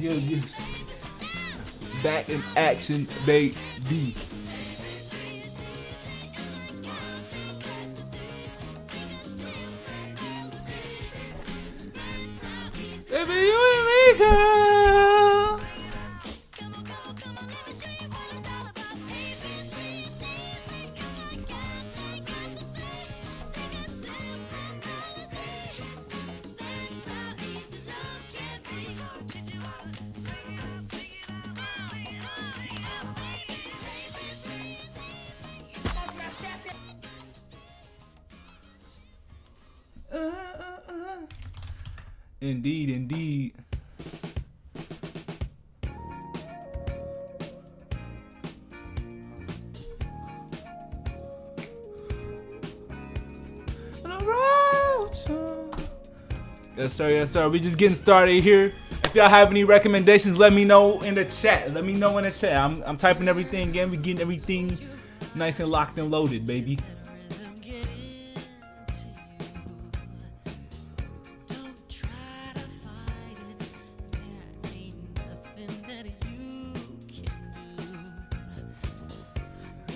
Yes. Back in action, baby. Baby, you and me, girl. Indeed. Yes, sir. We just getting started here. If y'all have any recommendations, let me know in the chat. Let me know in the chat. I'm typing everything in. We getting everything nice and locked and loaded, baby.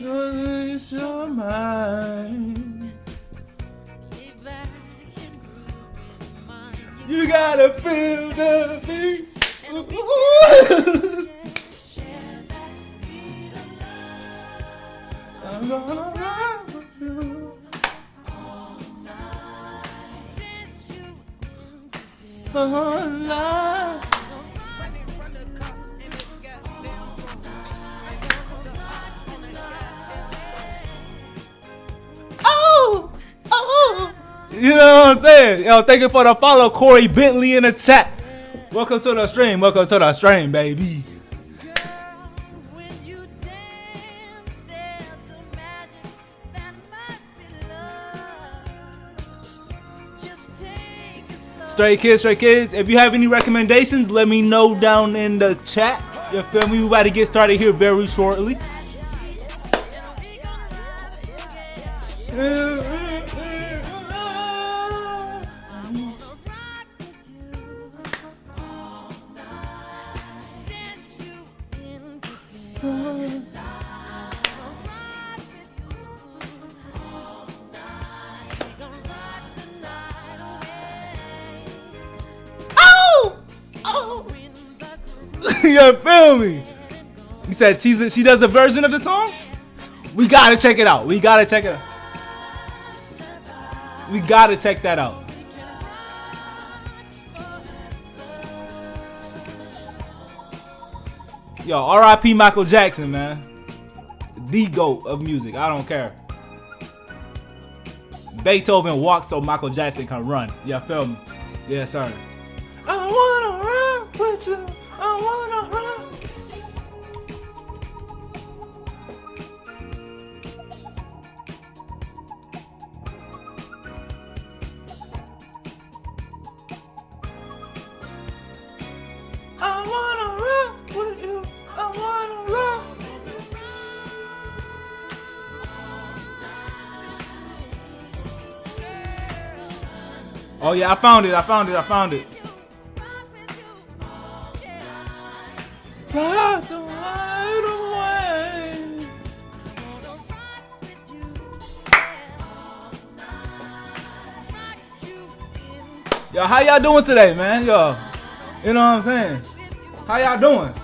It's your mind. You gotta feel the beat. I'm gonna ride with you all night. Oh, oh. You know what I'm saying? Yo, thank you for the follow, Corey Bentley in the chat. Welcome to the stream. Welcome to the stream, baby. Stray Kids. If you have any recommendations, let me know down in the chat. You feel me? We about to get started here very shortly. You feel me? You said she does a version of the song? We gotta check it out. We gotta check that out. Yo, R.I.P. Michael Jackson, man. The GOAT of music. I don't care. Beethoven walked so Michael Jackson can run. You feel me? Yes, sir. I wanna run with you. I wanna run. I wanna run with you. I wanna run. Oh yeah, I found it. Ride the light away. Yo, how y'all doing today, man? Yo, you know what I'm saying? How y'all doing?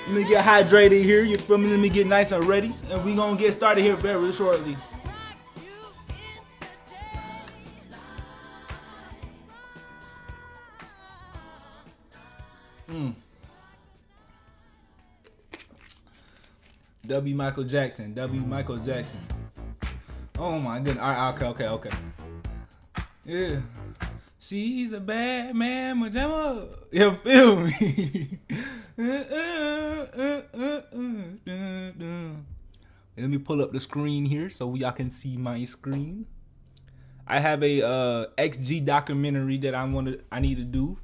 Let me get hydrated here. You feel me? Let me get nice and ready, and we gonna get started here very shortly. W. Michael Jackson. Oh my goodness. All right, okay. Yeah. She's a bad man, Majama. You feel me? Let me pull up the screen here so y'all can see my screen. I have a XG documentary that I need to do.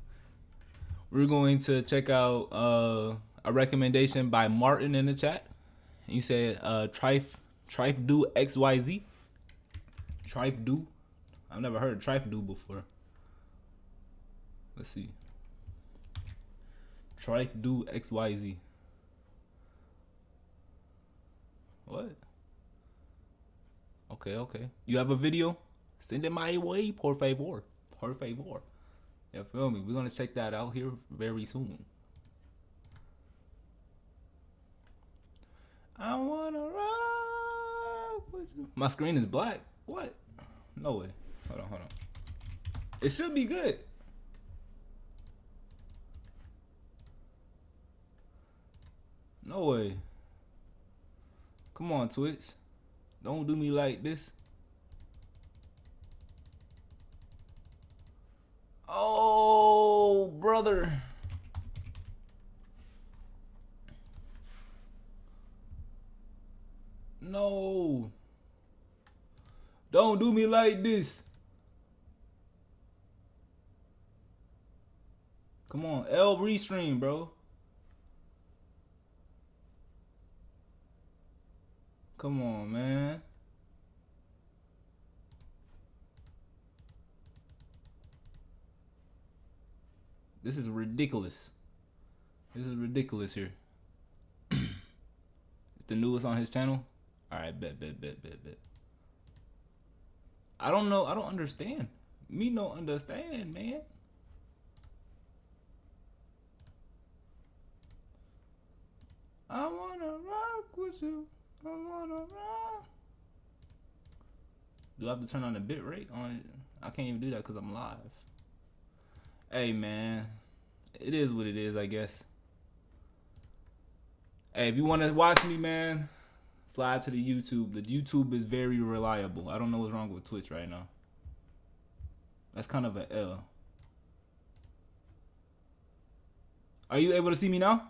We're going to check out a recommendation by Martin in the chat. He said Trife do XYZ. Trife do. I've never heard of Trife do before. Let's see. Trife do XYZ. What? Okay. You have a video? Send it my way, por favor. You feel me? We're gonna check that out here very soon. I wanna rock with you. My screen is black. What? No way. Hold on. It should be good. No way. Come on, Twitch. Don't do me like this. Oh, brother. No. Don't do me like this. Come on, L restream, bro. Come on, man. This is ridiculous. This is ridiculous here. It's the newest on his channel. All right, bet. I don't know. I don't understand. Me no understand, man. I wanna rock with you. I wanna rock. Do I have to turn on the bit rate on? I can't even do that because I'm live. Hey, man. It is what it is, I guess. Hey, if you want to watch me, man, fly to the YouTube. The YouTube is very reliable. I don't know what's wrong with Twitch right now. That's kind of an L. Are you able to see me now,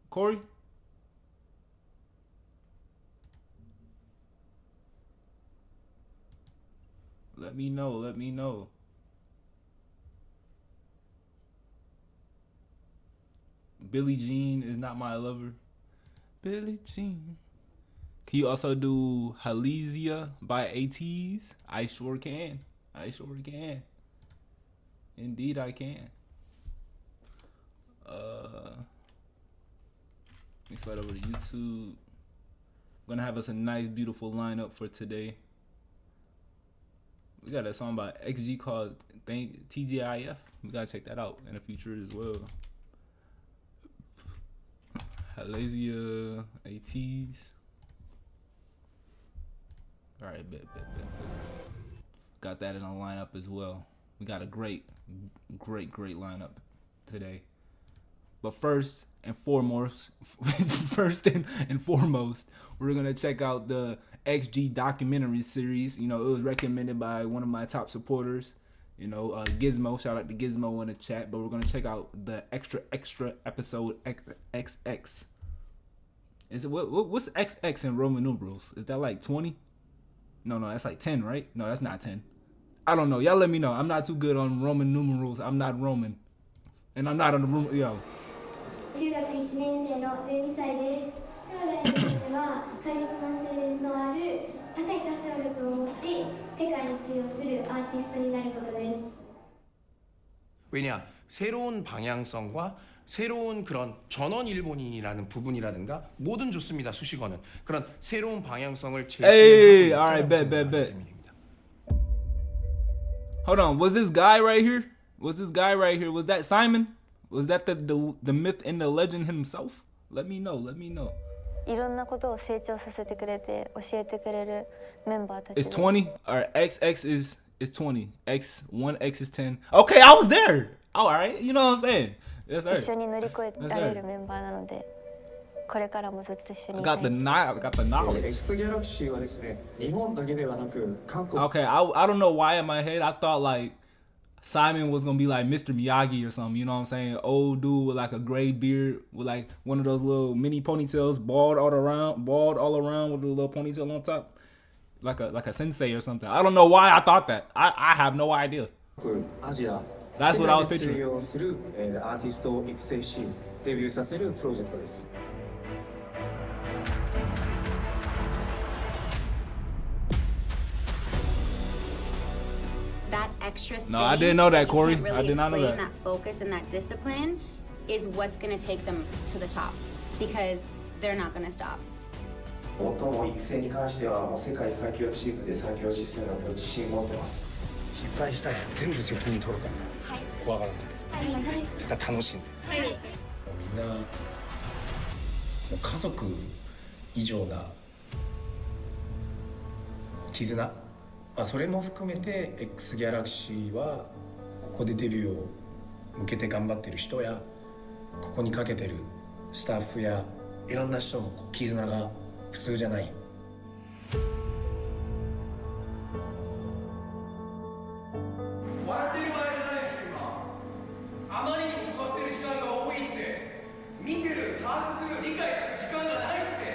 Corey? Let me know. Let me know. Billie Jean is not my lover. Billie Jean. Can you also do Halezia by ATEEZ? I sure can. I sure can. Indeed I can. Let me slide over to YouTube. I'm gonna have us a nice, beautiful lineup for today. We got a song by XG called TGIF. We gotta check that out in the future as well. Halezia, ATEEZ. Alright, bet. Got that in the lineup as well. We got a great lineup today. But first and foremost, we're gonna check out the XG documentary series. You know, it was recommended by one of my top supporters. You know, Gizmo. Shout out to Gizmo in the chat. But we're gonna check out the extra episode XX. Is it what's XX in Roman numerals? Is that like 20? No, that's like 10, right? No, that's not 10. I don't know. Y'all let me know. I'm not too good on Roman numerals. I'm not Roman, and I'm not on the room. Yo. 中学1年生の12歳です。将来の夢はカリスマ性のある高い歌唱力を持ち、世界に通用するアーティストになることです。 왜냐? 새로운 방향성과 새로운 그런 전원일본인이라는 부분이라든가 뭐든 좋습니다. 수식어는 그런 새로운 방향성을 Hey, all right, bet. Hold on, was this guy right here? Was that Simon? Was that the myth and the legend himself? Let me know. いろんなことを成長させてくれて教えてくれるメンバーたちです。 It's 20. Or XX is 20. X1X is 10. Okay, I was there. Oh, all right. You know what I'm saying? Yes, sir. 一緒に乗り越えられるメンバーなので、これからもずっと一緒に I いたい got で the す。 knowledge. X ギャラクシーはですね、日本だけではなく韓国 Okay, I don't know why in my head I thought like Simon was gonna be like Mr. Miyagi or something, you know what I'm saying? Old dude with like a gray beard with like one of those little mini ponytails, bald all around with a little ponytail on top, like a sensei or something. I don't know why I thought that. I have no idea. アジア That's what I was 世界で通 picturing. 用するアーティストを育成しデビューさせるプロジェクトです。 That extra thing No, I didn't know that, you Corey. can't really I did not know explain, that. focus and that discipline is what's going to take them to the top because they're not going to stop. 最も育成に関してはもう世界最強チームで最強システムだと自信持ってます。失敗したら全部責任取るから怖がらないてか楽しんでもうみんなもう家族以上な絆、まあ、それも含めて X ギャラクシーはここでデビューを向けて頑張ってる人やここにかけてるスタッフやいろんな人の絆が普通じゃない。笑ってる場合じゃないでしょ今。あまりにも座ってる時間が多いって見てる把握する理解する時間がないって。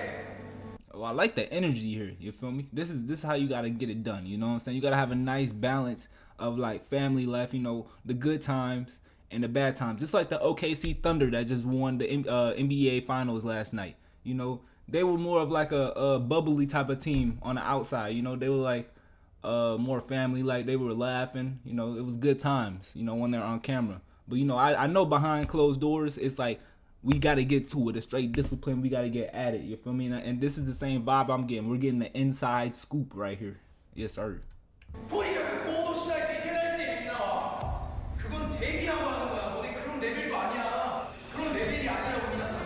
Well, I like the energy here. You feel me? This is how you gotta get it done. You know what I'm saying? You gotta have a nice balance of like family life, you know, the good times, in the bad times. Just like the OKC Thunder that just won the NBA Finals last night. You know, they were more of like a bubbly type of team on the outside. You know, they were like more family, like they were laughing. You know, it was good times, you know, when they're on camera. But, you know, I know behind closed doors, it's like we got to get to it. A straight discipline, we got to get at it. You feel me? And this is the same vibe I'm getting. We're getting the inside scoop right here. Yes, sir. とにかく行動しないといけないってみんなは。그건 데뷔하고 하는 거야. 너네 그런 레벨도 아니야. 그런 레벨이 아니라고皆さん.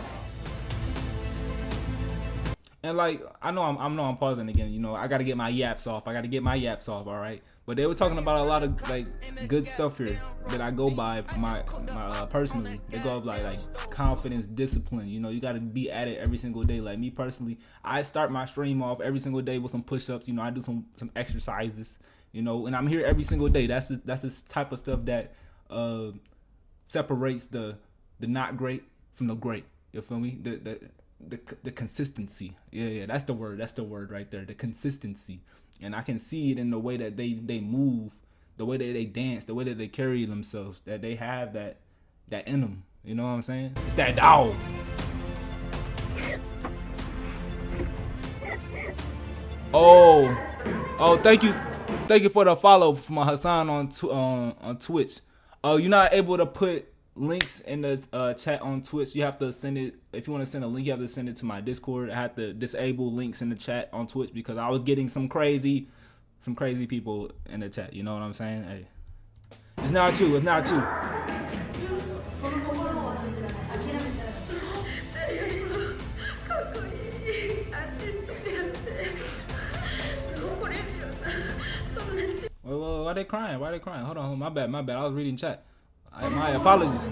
And like I know I'm pausing again. You know, I gotta get my yaps off. All right. But they were talking about a lot of like good stuff here that I go by my personally. They go up like confidence, discipline. You know, you gotta be at it every single day. Like me personally, I start my stream off every single day with some push-ups. You know, I do some exercises. You know, and I'm here every single day. That's the type of stuff that separates the not great from the great. You feel me? The consistency. Yeah, that's the word right there. The consistency. And I can see it in the way that they move, the way that they dance, the way that they carry themselves, that they have that in them. You know what I'm saying? It's that dog. Oh, thank you for the follow from Hassan on Twitch. You're not able to put links in the chat on Twitch. You have to send it. If you want to send a link, you have to send it to my Discord. I had to disable links in the chat on Twitch because I was getting some crazy people in the chat. You know what I'm saying? Hey, it's not you. It's not you. Why they crying? Hold on, my bad. I was reading chat. My apologies.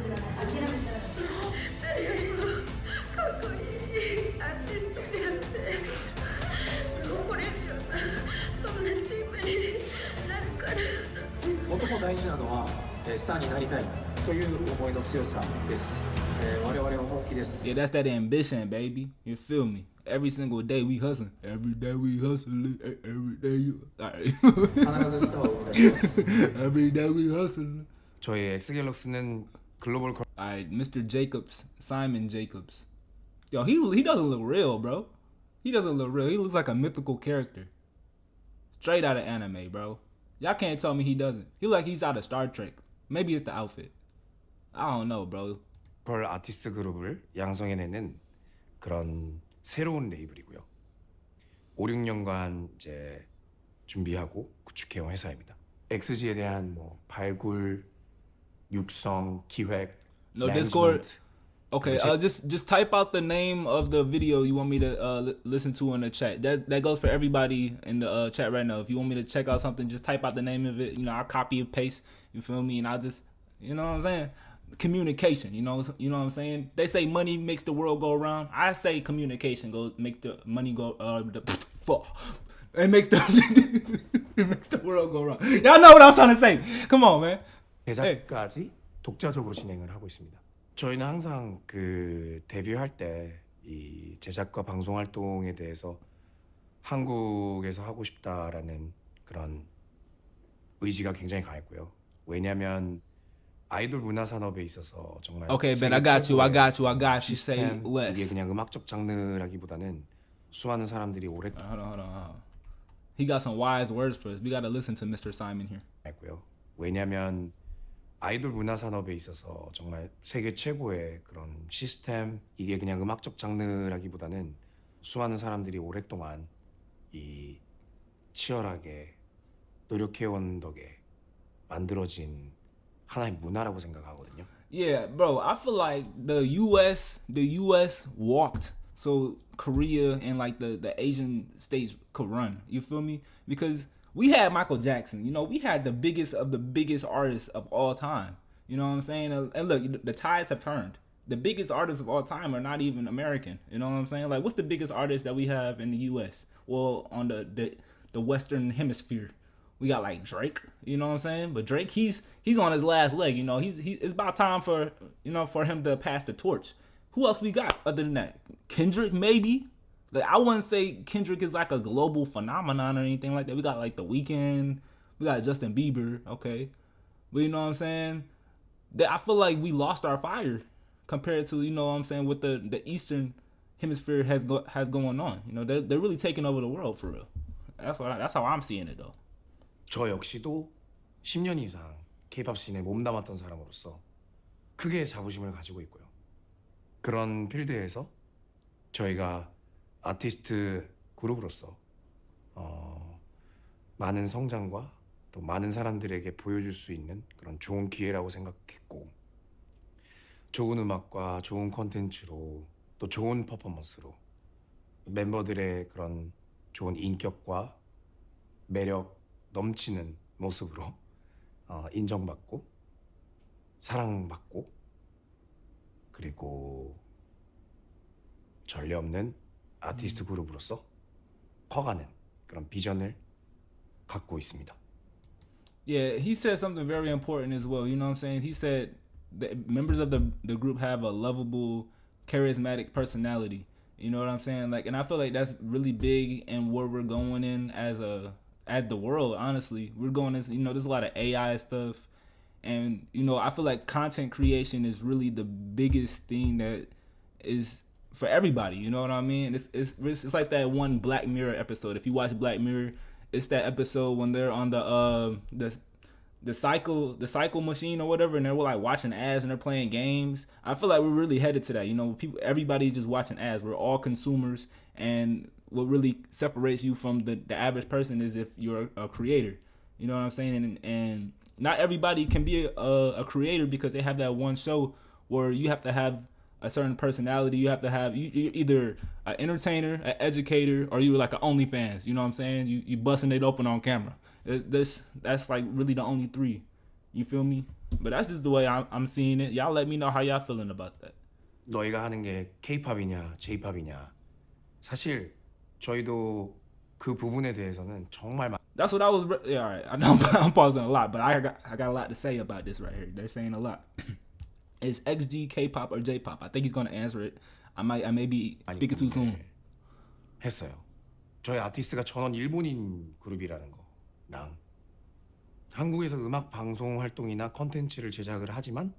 Yeah, that's that ambition, baby. You feel me? Every single day we hustling. Every day we hustling. Every day. Alright. Every day we hustling. 저희 엑스갤럭스는 글로벌 Alright, Mr. Jacobs, Simon Jacobs. Yo, he doesn't look real, bro. He doesn't look real. He looks like a mythical character. Straight out of anime, bro. Y'all can't tell me he doesn't. He look like he's out of Star Trek. Maybe it's the outfit. I don't know, bro. 아티스트 그룹을 양성해내는 그런 새로운 레이블이고요. 5-6년간 이제 준비하고 구축해온 회사입니다. 엑스지에 대한 뭐 발굴, 육성, 기획, No Discord. Okay, just type out the name of the video you want me to listen to in the chat. That goes for everybody in the chat right now. If you want me to check out something, just type out the name of it. You know, I'll copy and paste. You feel me? And I'll just, you know what I'm saying? Communication. You know what I'm saying? They say money makes the world go around. I say communication make the money go. It makes the world go around. Y'all know what I was trying to say. Come on, man. 제작까지 독자적으로 진행을 하고 있습니다. 저희는 항상 그 데뷔할 때 이 제작과 방송 활동에 대해서 한국에서 하고 싶다라는 그런 의지가 굉장히 강했고요. 왜냐하면 아이돌 문화 산업에 있어서 정말 Okay, man, I got you. Say less. 이게 그냥 음악적 장르라기보다는 수많은 사람들이 오래 Hold on. He got some wise words for us. We got to listen to Mr. Simon here. 했고요. 왜냐하면 아이돌 문화 산업에 있어서 정말 세계 최고의 그런 시스템, 이게 그냥 음악적 장르라기보다는 수많은 사람들이 오랫동안 이 치열하게 노력해온 덕에 만들어진 하나의 문화라고 생각하거든요. Yeah, bro, I feel like the US walked so Korea and like the Asian states could run. You feel me? Because we had Michael Jackson, you know, we had the biggest of the biggest artists of all time. You know what I'm saying? And look, the tides have turned. The biggest artists of all time are not even American. You know what I'm saying? Like, what's the biggest artist that we have in the US? Well, on the Western hemisphere, we got like Drake. You know what I'm saying? But Drake, he's on his last leg. You know, it's about time for him to pass the torch. Who else we got other than that? Kendrick, maybe. Like, I wouldn't say Kendrick is like a global phenomenon or anything like that. We got like The Weeknd, we got Justin Bieber, okay. But you know what I'm saying? that I feel like we lost our fire compared to, you know what I'm saying, what the Eastern Hemisphere has going on. You know, they're really taking over the world for real. That's how I'm seeing it though. 저 역시도 10년 이상 K-팝 씬에 몸담았던 사람으로서 크게 자부심을 가지고 있고요. 그런 필드에서 저희가 아티스트 그룹으로서 많은 성장과 또 많은 사람들에게 보여줄 수 있는 그런 좋은 기회라고 생각했고, 좋은 음악과 좋은 콘텐츠로 또 좋은 퍼포먼스로 멤버들의 그런 좋은 인격과 매력 넘치는 모습으로 인정받고 사랑받고 그리고 전례 없는 아티스트 그룹으로서 커가는 그런 비전을 갖고 있습니다. Yeah, he said something very important as well. You know what I'm saying? He said that members of the group have a lovable, charismatic personality. You know what I'm saying? Like, and I feel like that's really big in where we're going in as the world. Honestly, we're going as, you know, there's a lot of AI stuff, and you know, I feel like content creation is really the biggest thing that is for everybody. You know what I mean? It's like that one Black Mirror episode. If you watch Black Mirror, it's that episode when they're on the cycle machine or whatever, and they're like watching ads and they're playing games. I feel like we're really headed to that. You know, everybody's just watching ads. We're all consumers, and what really separates you from the average person is if you're a creator. You know what I'm saying? And not everybody can be a creator because they have that one show where you have to have a certain personality. You have to have you're either an entertainer, an educator, or you're like an OnlyFans. You know what I'm saying? You busting it open on camera. That's like really the only three. You feel me? But that's just the way I'm seeing it. Y'all let me know how y'all feeling about that. 너희가 하는 게 K-팝이냐 J-팝이냐, 사실 저희도 그 부분에 대해서는 정말 That's what I was. Yeah, all right. I know I'm pausing a lot, but I got a lot to say about this right here. They're saying a lot. Is XG K-pop or J-pop? I think he's gonna answer it. I may be speaking too soon. 했어요. 저희 아티스트가 전원 일본인 그룹이라는 거랑 한국에서 음악 방송 활동이나 컨텐츠를 제작을 하지만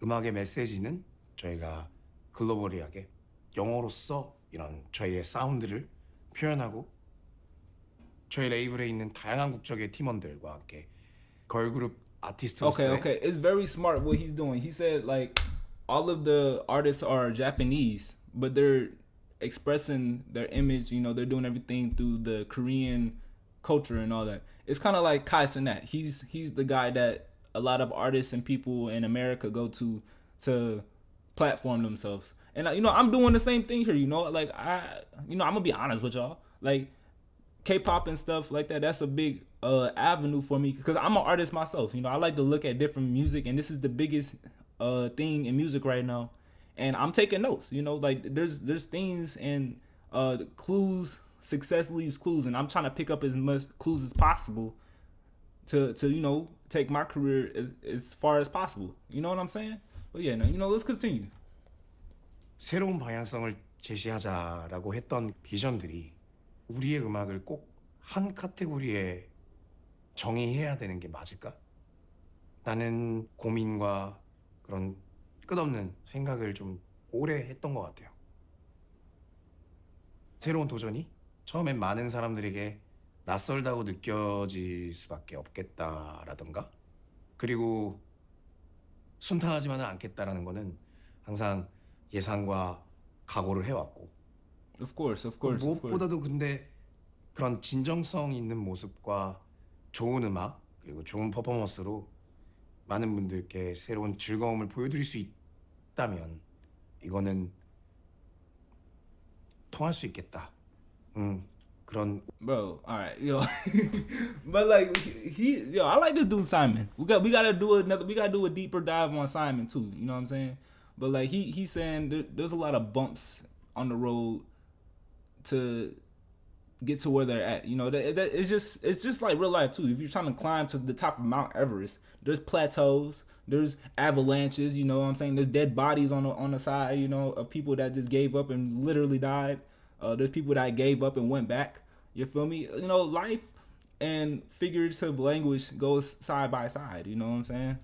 음악의 메시지는 저희가 글로벌리하게 영어로서 이런 저희의 사운드를 표현하고 저희 레이블에 있는 다양한 국적의 팀원들과 함께 걸그룹 아티스트로서의 Okay. It's very smart what he's doing. He said like all of the artists are Japanese, but they're expressing their image. You know, they're doing everything through the Korean culture and all that. It's kind of like Kai Cenat. He's the guy that a lot of artists and people in America go to platform themselves. And you know, I'm doing the same thing here. You know, like I'm gonna be honest with y'all. Like K-pop and stuff like that. That's a big avenue for me because I'm an artist myself. You know, I like to look at different music, and this is the biggest thing in music right now. And I'm taking notes. You know, like there's things and clues. Success leaves clues, and I'm trying to pick up as much clues as possible to you know take my career as far as possible. You know what I'm saying? But yeah, no, you know, let's continue. 새로운 방향성을 제시하자라고 했던 비전들이 우리의 음악을 꼭 한 카테고리에 정의해야 되는 게 맞을까? 라는 고민과 그런 끝없는 생각을 좀 오래 했던 것 같아요. 새로운 도전이 처음엔 많은 사람들에게 낯설다고 느껴질 수밖에 없겠다라던가, 그리고 순탄하지만은 않겠다라는 거는 항상 예상과 각오를 해왔고, Of course. 무엇보다도 근데 그런 진정성 있는 모습과 좋은 음악 그리고 좋은 퍼포먼스로 많은 분들께 새로운 즐거움을 보여드릴 수 있다면 이거는 통할 수 있겠다. 그런 Bro, all right, yo. But like I like this dude Simon. We gotta do a deeper dive on Simon too. You know what I'm saying? But like he's saying there's a lot of bumps on the road to get to where they're at. You know, it's just like real life too. If you're trying to climb to the top of Mount Everest, there's plateaus, there's avalanches. You know what I'm saying? There's dead bodies on the side. You know, of people that just gave up and literally died. There's people that gave up and went back. You feel me? You know, life and figurative language goes side by side. You know what I'm saying?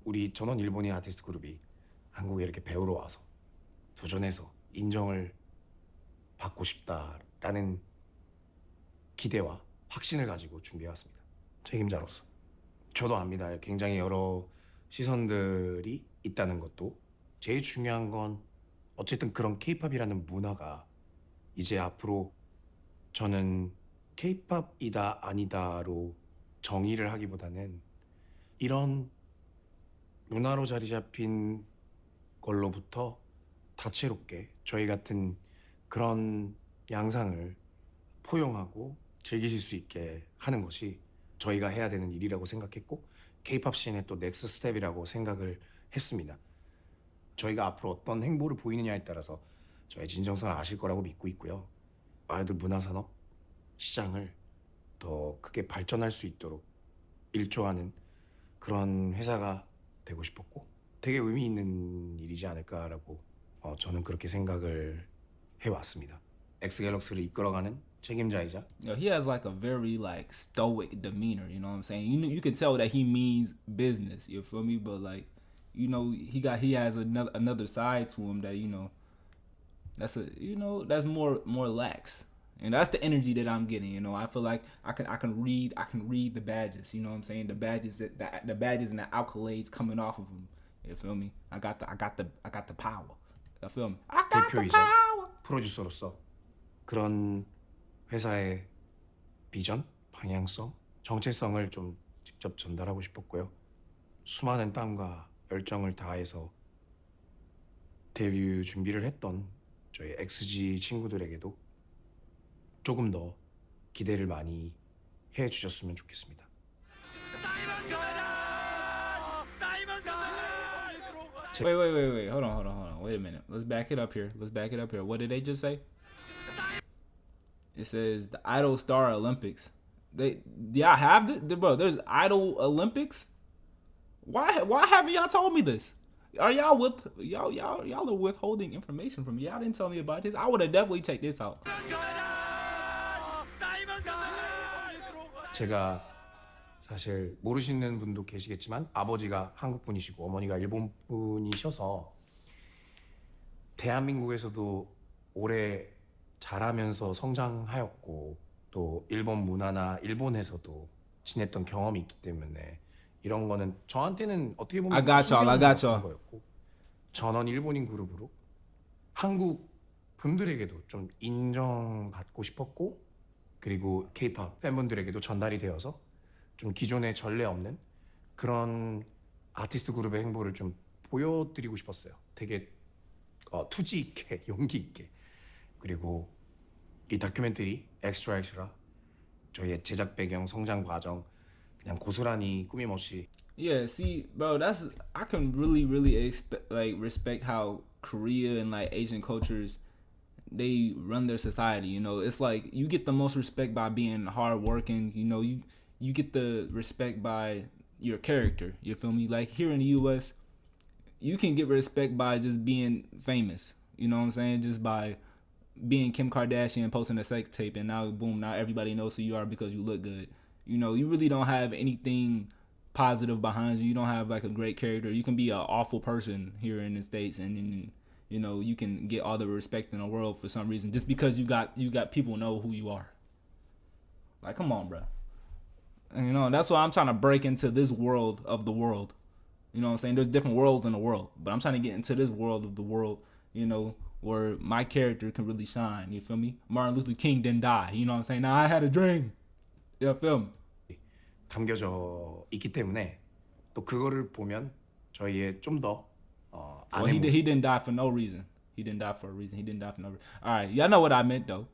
우리 전원 일본인 아티스트 그룹이 한국에 이렇게 배우러 와서 도전해서 인정을 받고 싶다라는 기대와 확신을 가지고 준비해왔습니다. 책임자로서. 저도 압니다. 굉장히 여러 시선들이 있다는 것도. 제일 중요한 건 어쨌든 그런 케이팝이라는 문화가 이제 앞으로 저는 케이팝이다 아니다로 정의를 하기보다는 이런 문화로 자리 잡힌 걸로부터 다채롭게 저희 같은 그런 양상을 포용하고 즐기실 수 있게 하는 것이 저희가 해야 되는 일이라고 생각했고 케이팝 씬의 또 넥스트 스텝이라고 생각을 했습니다. 저희가 앞으로 어떤 행보를 보이느냐에 따라서 저의 진정성을 아실 거라고 믿고 있고요. 아이돌 문화산업 시장을 더 크게 발전할 수 있도록 일조하는 그런 회사가 되고 싶었고 되게 의미 있는 일이지 않을까라고 저는 그렇게 생각을 해왔습니다. 엑스갤럭시를 이끌어가는 책임자이자 You know, he has like a very like stoic demeanor, you know what I'm saying? You can tell that he means business, you feel me? But like, you know, he has another side to him that, you know, that's more lax. And that's the energy that I'm getting, you know. I feel like I can read the badges, you know what I'm saying? The badges the badges and the accolades coming off of him. You feel me? I got the power. You feel me? I got the 대표이자 power. 프로듀서로서 그런 회사의 비전, 방향성, 정체성을 좀 직접 전달하고 싶었고요. 수많은 땀과 열정을 다해서 데뷔 준비를 했던 저희 엑스지 친구들에게도 조금 더 기대를 많이 해주셨으면 좋겠습니다. Wait. Hold on. Wait a minute. Let's back it up here. What did they just say? It says the Idol Star Olympics. Y'all have this, bro? There's Idol Olympics. Why haven't y'all told me this? Are y'all y'all are withholding information from me? Y'all didn't tell me about this. I would have definitely checked this out. 제가 사실 모르시는 분도 계시겠지만 아버지가 한국 분이시고 어머니가 일본 분이셔서 대한민국에서도 오래 자라면서 성장하였고 또 일본 문화나 일본에서도 지냈던 경험이 있기 때문에 이런 거는 저한테는 어떻게 보면 I got y'all. 같은 거였고 전원 일본인 그룹으로 한국 분들에게도 좀 인정받고 싶었고 그리고 K-pop 팬분들에게도 전달이 되어서 좀 기존에 전례 없는 그런 아티스트 그룹의 행보를 좀 보여드리고 싶었어요. 되게 투지 있게 용기 있게. 그리고 이 다큐멘터리 엑스트라 저희의 제작 배경, 성장 과정 그냥 고스란히 꾸밈없이. Yeah, see, bro, I can really respect how Korea and like Asian cultures they run their society. You know, it's like you get the most respect by being hardworking. You know, you get the respect by your character. You feel me? Like here in the U.S., you can get respect by just being famous. You know what I'm saying? Just by being Kim Kardashian, posting a sex tape, and now boom, now everybody knows who you are because you look good. You know, you really don't have anything positive behind you. You don't have like a great character. You can be an awful person here in the States, and then you know you can get all the respect in the world for some reason just because you got people know who you are. Like, come on, bro. And, you know, that's why I'm trying to break into this world of the world. You know what I'm saying? There's different worlds in the world, but I'm trying to get into this world of the world, you know, where my character can really shine. You feel me? Martin Luther King didn't die. You know what I'm saying? Now I had a dream. You feel me? 담겨져 있기 때문에 또 그거를 보면 저희의 좀더 Well, he didn't die for no reason. He didn't die for a reason. He didn't die for no reason. All right, y'all know what I meant though.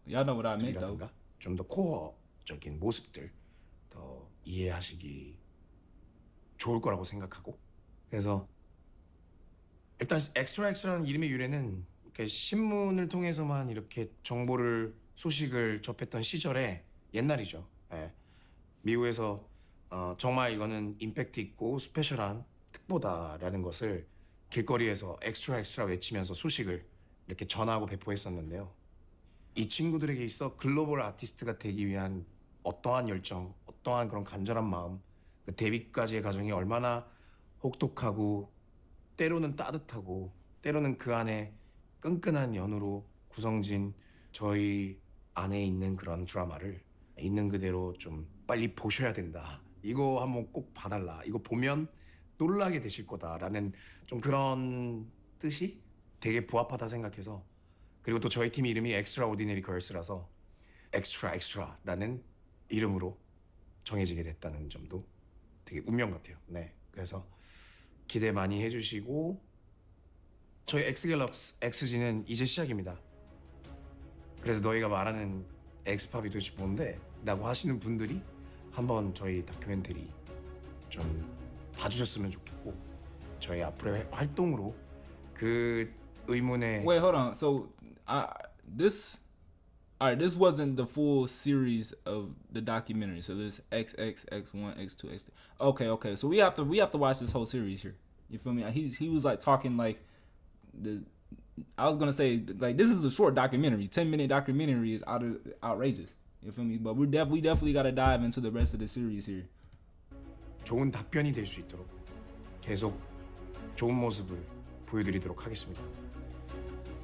좀 더 코어적인 모습들 더 이해하시기 좋을 거라고 생각하고 그래서 일단 엑스트라라는 이름의 유래는 이렇게 신문을 통해서만 이렇게 정보를 소식을 접했던 시절에 옛날이죠. 예. 미국에서 정말 이거는 임팩트 있고 스페셜한 특보다라는 것을 길거리에서 엑스트라 외치면서 소식을 이렇게 전하고 배포했었는데요. 이 친구들에게 있어 글로벌 아티스트가 되기 위한 어떠한 열정, 어떠한 그런 간절한 마음, 그 데뷔까지의 과정이 얼마나 혹독하고 때로는 따뜻하고 때로는 그 안에 끈끈한 연으로 구성진 저희 안에 있는 그런 드라마를 있는 그대로 좀 빨리 보셔야 된다. 이거 한번 꼭 봐달라. 이거 보면 놀라게 되실 거다라는 좀 그런 뜻이 되게 부합하다 생각해서, 그리고 또 저희 팀 이름이 Extraordinary Girls라서 Extra라는 이름으로 정해지게 됐다는 점도 되게 운명 같아요. 네, 그래서 기대 많이 해주시고, 저희 엑스갤럭스 XG는 이제 시작입니다. 그래서 너희가 말하는 엑스팝이 도대체 뭔데? 라고 하시는 분들이 한번 저희 다큐멘터리 좀 봐주셨으면 좋겠고, 저희 앞으로의 활동으로 그 의문의 Wait, hold on. So, this, all right, this wasn't the full series of the documentary. So there's XX, X1, X2, X3. Okay. So we have to watch this whole series here. You feel me? He was like talking like I was gonna say like this is a short documentary. 10-minute documentary is outrageous. You feel me? But we definitely got to dive into the rest of the series here. 좋은 답변이 될 수 있도록 계속 좋은 모습을 보여드리도록 하겠습니다.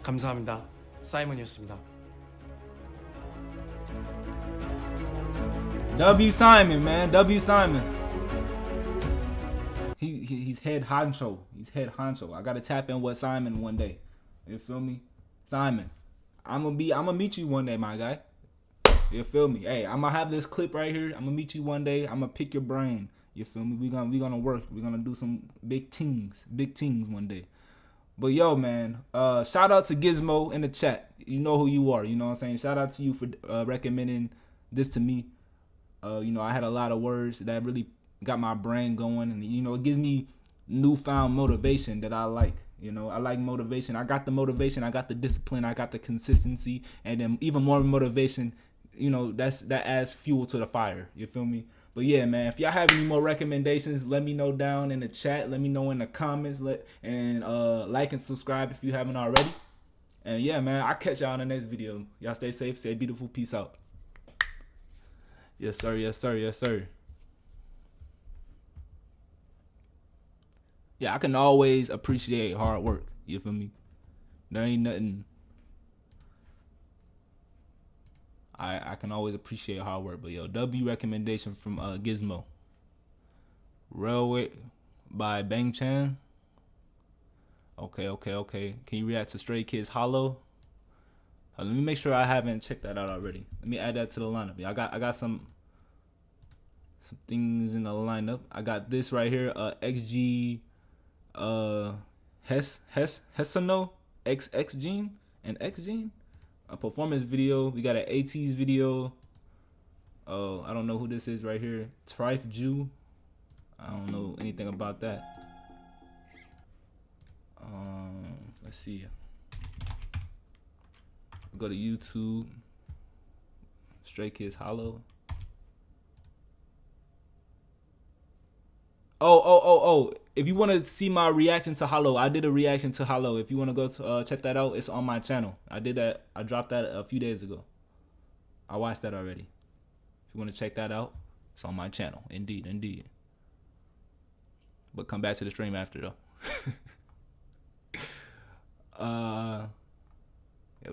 감사합니다. 사이먼이었습니다. W Simon, man. W Simon. He's head honcho. He's head honcho. I gotta tap in with Simon one day. You feel me? Simon, I'm gonna meet you one day, my guy. You feel me? Hey, I'm gonna have this clip right here. I'm gonna meet you one day. I'm gonna pick your brain. You feel me? We gonna work. We're gonna do some big things one day. But yo, man, shout out to Gizmo in the chat. You know who you are. You know what I'm saying? Shout out to you for recommending this to me. You know, I had a lot of words that really got my brain going, and you know, it gives me newfound motivation that I like. You know, I like motivation. I got the motivation. I got the discipline. I got the consistency, and then even more motivation. You know, that adds fuel to the fire. You feel me? But yeah, man, if y'all have any more recommendations, let me know down in the chat. Let me know in the comments. Like and subscribe if you haven't already. And yeah, man, I'll catch y'all in the next video. Y'all stay safe, stay beautiful. Peace out. Yes, sir. Yes, sir. Yes, sir. Yeah, I can always appreciate hard work. You feel me? There ain't nothing. I can always appreciate hard work. But yo, W recommendation from Gizmo. Railway by Bang Chan. Okay. Can you react to Stray Kids Hollow? Let me make sure I haven't checked that out already. Let me add that to the lineup. Yeah, I got some things in the lineup. I got this right here. XG Hesano XX Gene and X Gene. A performance video. We got an ATEEZ video. Oh, I don't know who this is right here. Trife Jew. I don't know anything about that. Let's see. Go to YouTube. Stray Kids Hollow. Oh. If you want to see my reaction to Hollow, I did a reaction to Hollow. If you want to go to check that out, it's on my channel. I did that. I dropped that a few days ago. I watched that already. If you want to check that out, it's on my channel. Indeed. But come back to the stream after though. Yeah,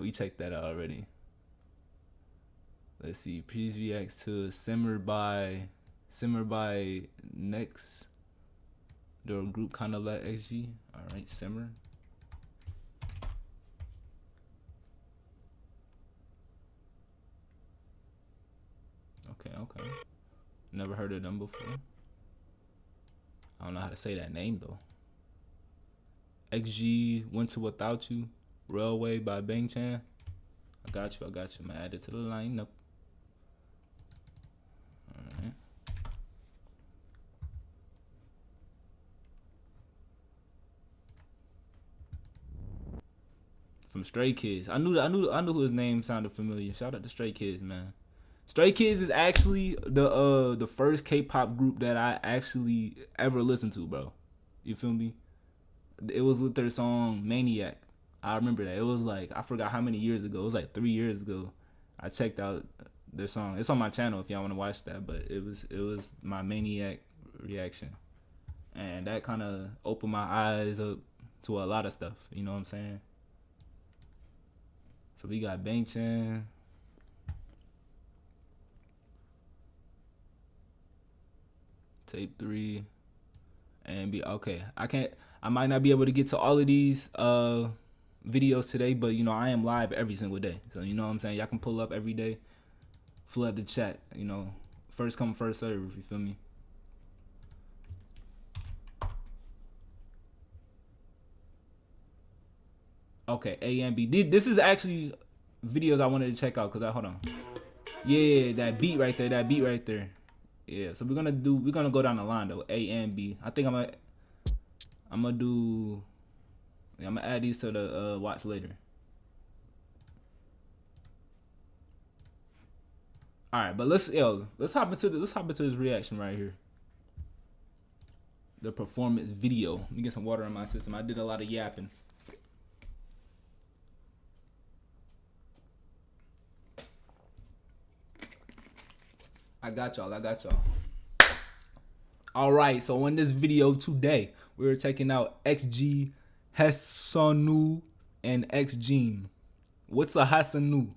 we checked that out already. Let's see. Please react to Simmer by Next. The group kind of like XG. All right, Simmer. Okay. Never heard of them before. I don't know how to say that name though. XG Winter Without You. Railway by Bang Chan. I got you. I'm gonna add it to the lineup. Alright. From Stray Kids. I knew who his name sounded familiar. Shout out to Stray Kids, man. Stray Kids is actually the first K-pop group that I actually ever listened to, bro. You feel me? It was with their song Maniac. I remember that. It was like, I forgot how many years ago. It was like 3 years ago. I checked out their song. It's on my channel if y'all want to watch that, but it was my Maniac reaction. and that kind of opened my eyes up to a lot of stuff. You know what I'm saying? So we got Bangchan. Tape 3. And be okay. I might not be able to get to all of these videos today, but you know, I am live every single day. So you know what I'm saying? Y'all can pull up every day. Flood the chat, you know. First come, first serve, you feel me? Okay, A and B. This is actually videos I wanted to check out because hold on. Yeah, that beat right there. Yeah, so we're gonna go down the line though. A and B. I think I'm gonna add these to the watch later. All right, but let's hop into this reaction right here. The performance video. Let me get some water in my system. I did a lot of yapping. I got y'all. All right, so in this video today, we're checking out XG, Hassanu, and XGene. What's a Hassanu?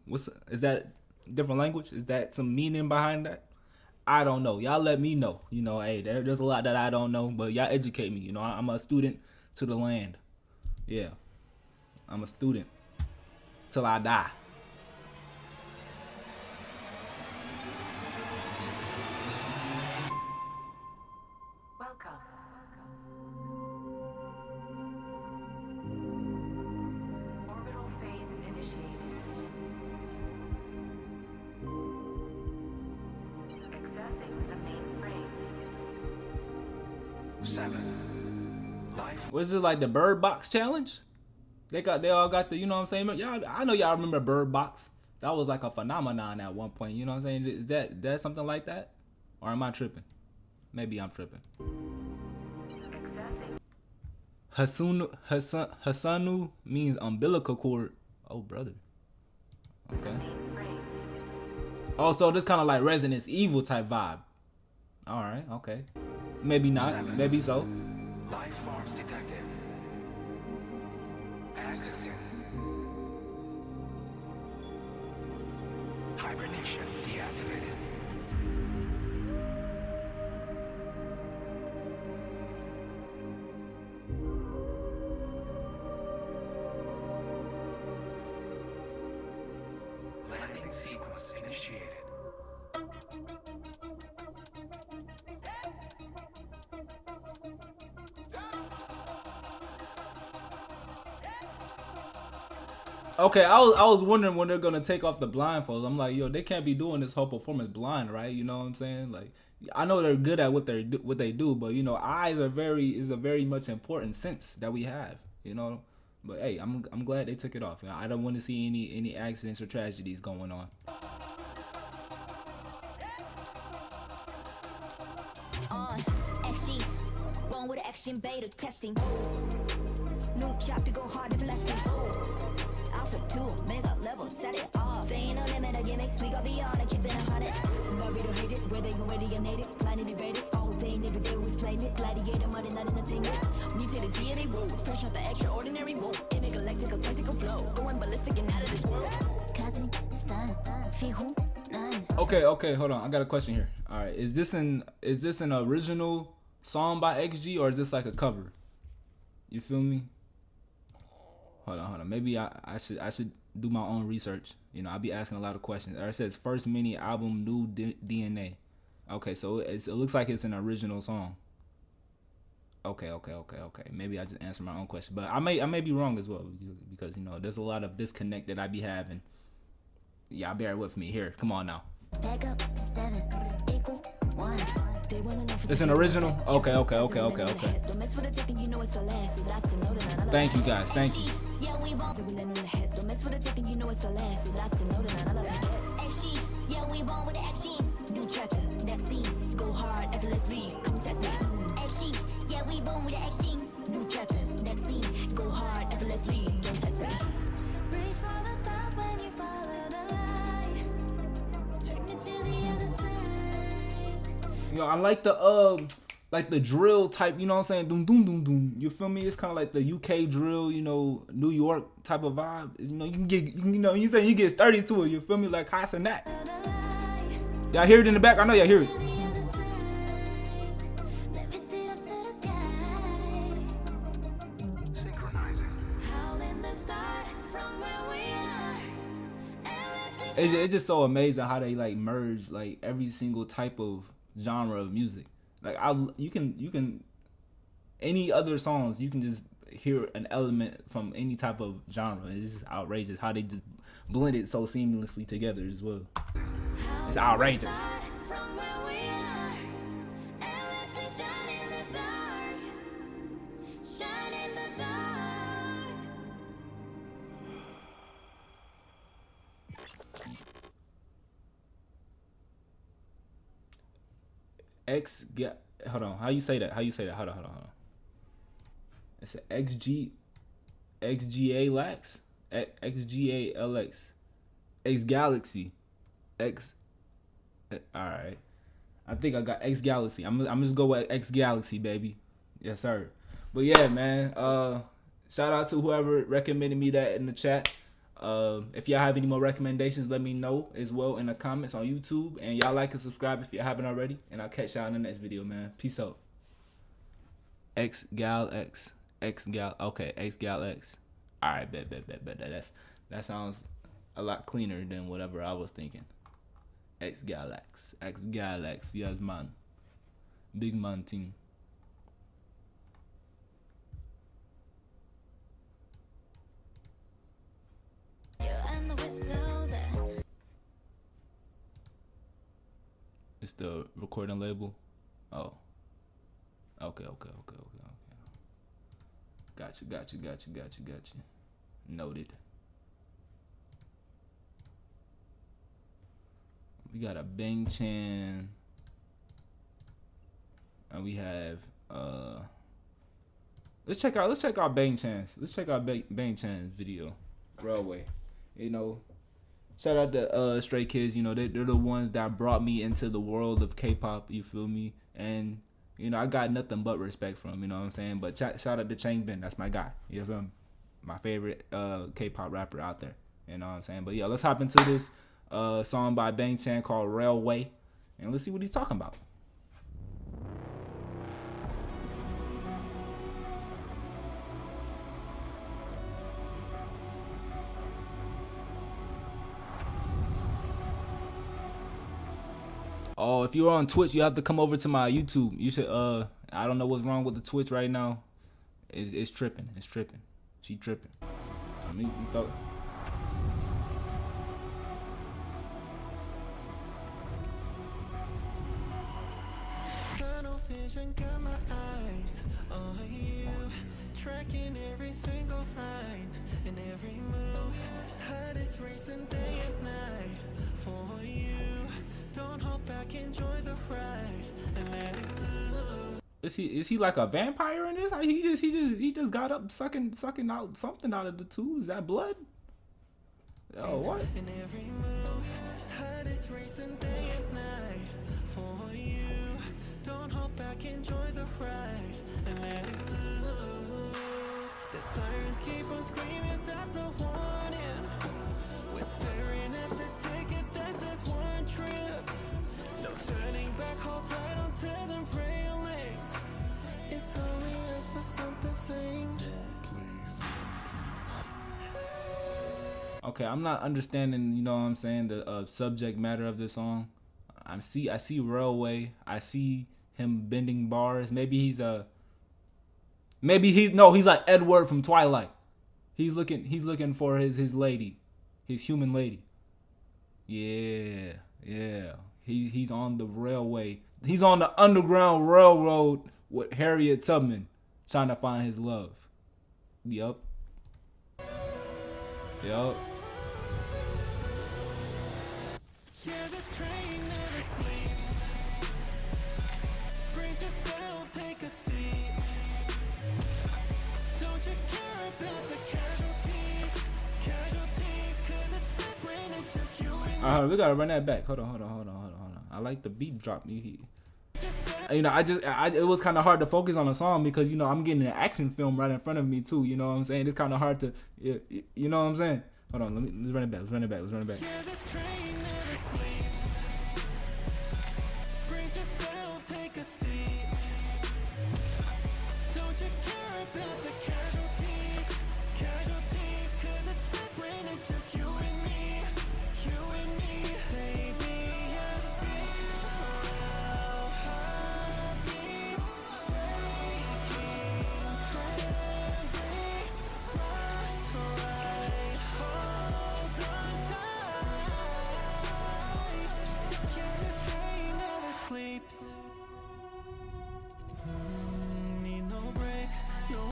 Is that different language? Is that some meaning behind that? I don't know. Y'all let me know. You know, hey, there's a lot that I don't know, but y'all educate me. You know, I'm a student to the land. Yeah, I'm a student till I die. Was it like the Bird Box challenge? They all got the, you know what I'm saying? Y'all, I know y'all remember Bird Box. That was like a phenomenon at one point. You know what I'm saying? Is that something like that, or am I tripping? Maybe I'm tripping. Hassanu means umbilical cord. Oh, brother. Okay. Oh, so this kind of like Resident Evil type vibe. All right. Okay. Maybe not. Maybe so. Life forms detected. Accessing. Hibernation deactivated. Landing sequence initiated. Okay, I was wondering when they're gonna take off the blindfolds. I'm like, yo, they can't be doing this whole performance blind, right? You know what I'm saying? Like, I know they're good at what they do, but you know, eyes is a very much important sense that we have, you know. But hey, I'm glad they took it off. You know, I don't want to see any accidents or tragedies going on. XG, born with action beta testing. New chapter go hard everlasting. Alpha 2, mega level, set it off. There ain't no limit of gimmicks, we go beyond and keep it 100. Very to hate it, where they already a native. Planet invaded, all day, every day we flame it. Gladiator, muddy, not entertainment. Mutated DNA, whoa, fresh out the extraordinary, whoa. Intergalactical, tactical flow, going ballistic and out of this world. Cosmic, stun, fihu, none. Okay, hold on. I got a question here. All right, is this an original song by XG or is this like a cover? You feel me? Hold on. Maybe I should do my own research. You know, I'll be asking a lot of questions. It says first mini album, New DNA. Okay, so it looks like it's an original song. Okay. Maybe I just answered my own question, but I may be wrong as well because you know there's a lot of disconnect that I be having. Y'all bear with me here. Come on now. Back up, 7 equal 1. It's an original? Okay. Thank you guys, thank you. New chapter, next scene, go hard, effortlessly, come test me. Yeah, we born with the action. New chapter, next scene, go hard, effortlessly, don't test me. Reach for the stars when you follow the light. Take me to the other side. Yo, I like the like the drill type, you know what I'm saying? Doom doom doom doom. You feel me? It's kind of like the UK drill, you know, New York type of vibe. You know, you can get, you know, you say you get sturdy to it. You feel me? Like Haas and that. Y'all hear it in the back? I know y'all hear it. It's just so amazing how they like merge like every single type of genre of music. Like you can any other songs you can just hear an element from any type of genre. It's just outrageous how they just blend it so seamlessly together as well. It's outrageous. Hold on. How you say that? Hold on. It's an XGALX. X Galaxy. X. Alright. I think I got X Galaxy. I'm just go with X Galaxy, baby. Yes, sir. But yeah, man. Shout out to whoever recommended me that in the chat. If y'all have any more recommendations, let me know as well in the comments on YouTube. And y'all like and subscribe if you haven't already. And I'll catch y'all in the next video, man. Peace out. Okay, X Gal X. Alright, bet. That sounds a lot cleaner than whatever I was thinking. X Gal X, yes man. Big man team. It's the recording label. Oh. Okay. Got you. Noted. We got a Bang Chan. And we have let's check out Bang Chan's. Let's check out Bang Chan's video. Railway. You know, shout out to Stray Kids. You know, they're the ones that brought me into the world of K-pop. You feel me? And you know, I got nothing but respect for him. You know what I'm saying? But shout out to Changbin. That's my guy. You feel me? My favorite K-pop rapper out there. You know what I'm saying? But yeah, let's hop into this song by Bang Chan called Railway, and let's see what he's talking about. Oh, if you're on Twitch, you have to come over to my YouTube. You should, I don't know what's wrong with the Twitch right now. It's tripping. She tripping. I mean, vision got my eyes on you, tracking every single line and every move. Heart is racing day and night for you. Don't hold back, enjoy the ride and let it loose. Is he like a vampire in this? He just got up sucking out something out of the tube. Is that blood? Oh, what? In every move, heart is racing day and night for you. Don't hold back, enjoy the ride and let it loose. The sirens keep on screaming, that's a warning. We're staring at the ticket, this is one trip. No turning back, hold tight onto them railings. It's only us, but something saying, please. Okay, I'm not understanding, you know what I'm saying, the subject matter of this song. I see Railway. I see him bending bars. Maybe he's like Edward from Twilight. He's looking for his lady, his human lady. Yeah. He's on the railway. He's on the Underground Railroad with Harriet Tubman, trying to find his love. Yup. Yeah, this train never sleeps. Brace yourself, take a seat. Don't you care about the casualties, cause it's safe when it's just you and me. We gotta run that back. Hold on. I like the beat drop. You hear. You know, it was kind of hard to focus on a song because, you know, I'm getting an action film right in front of me too. You know what I'm saying? It's kind of hard to, you know what I'm saying? Hold on, let's run it back. Let's run it back. Let's run it back.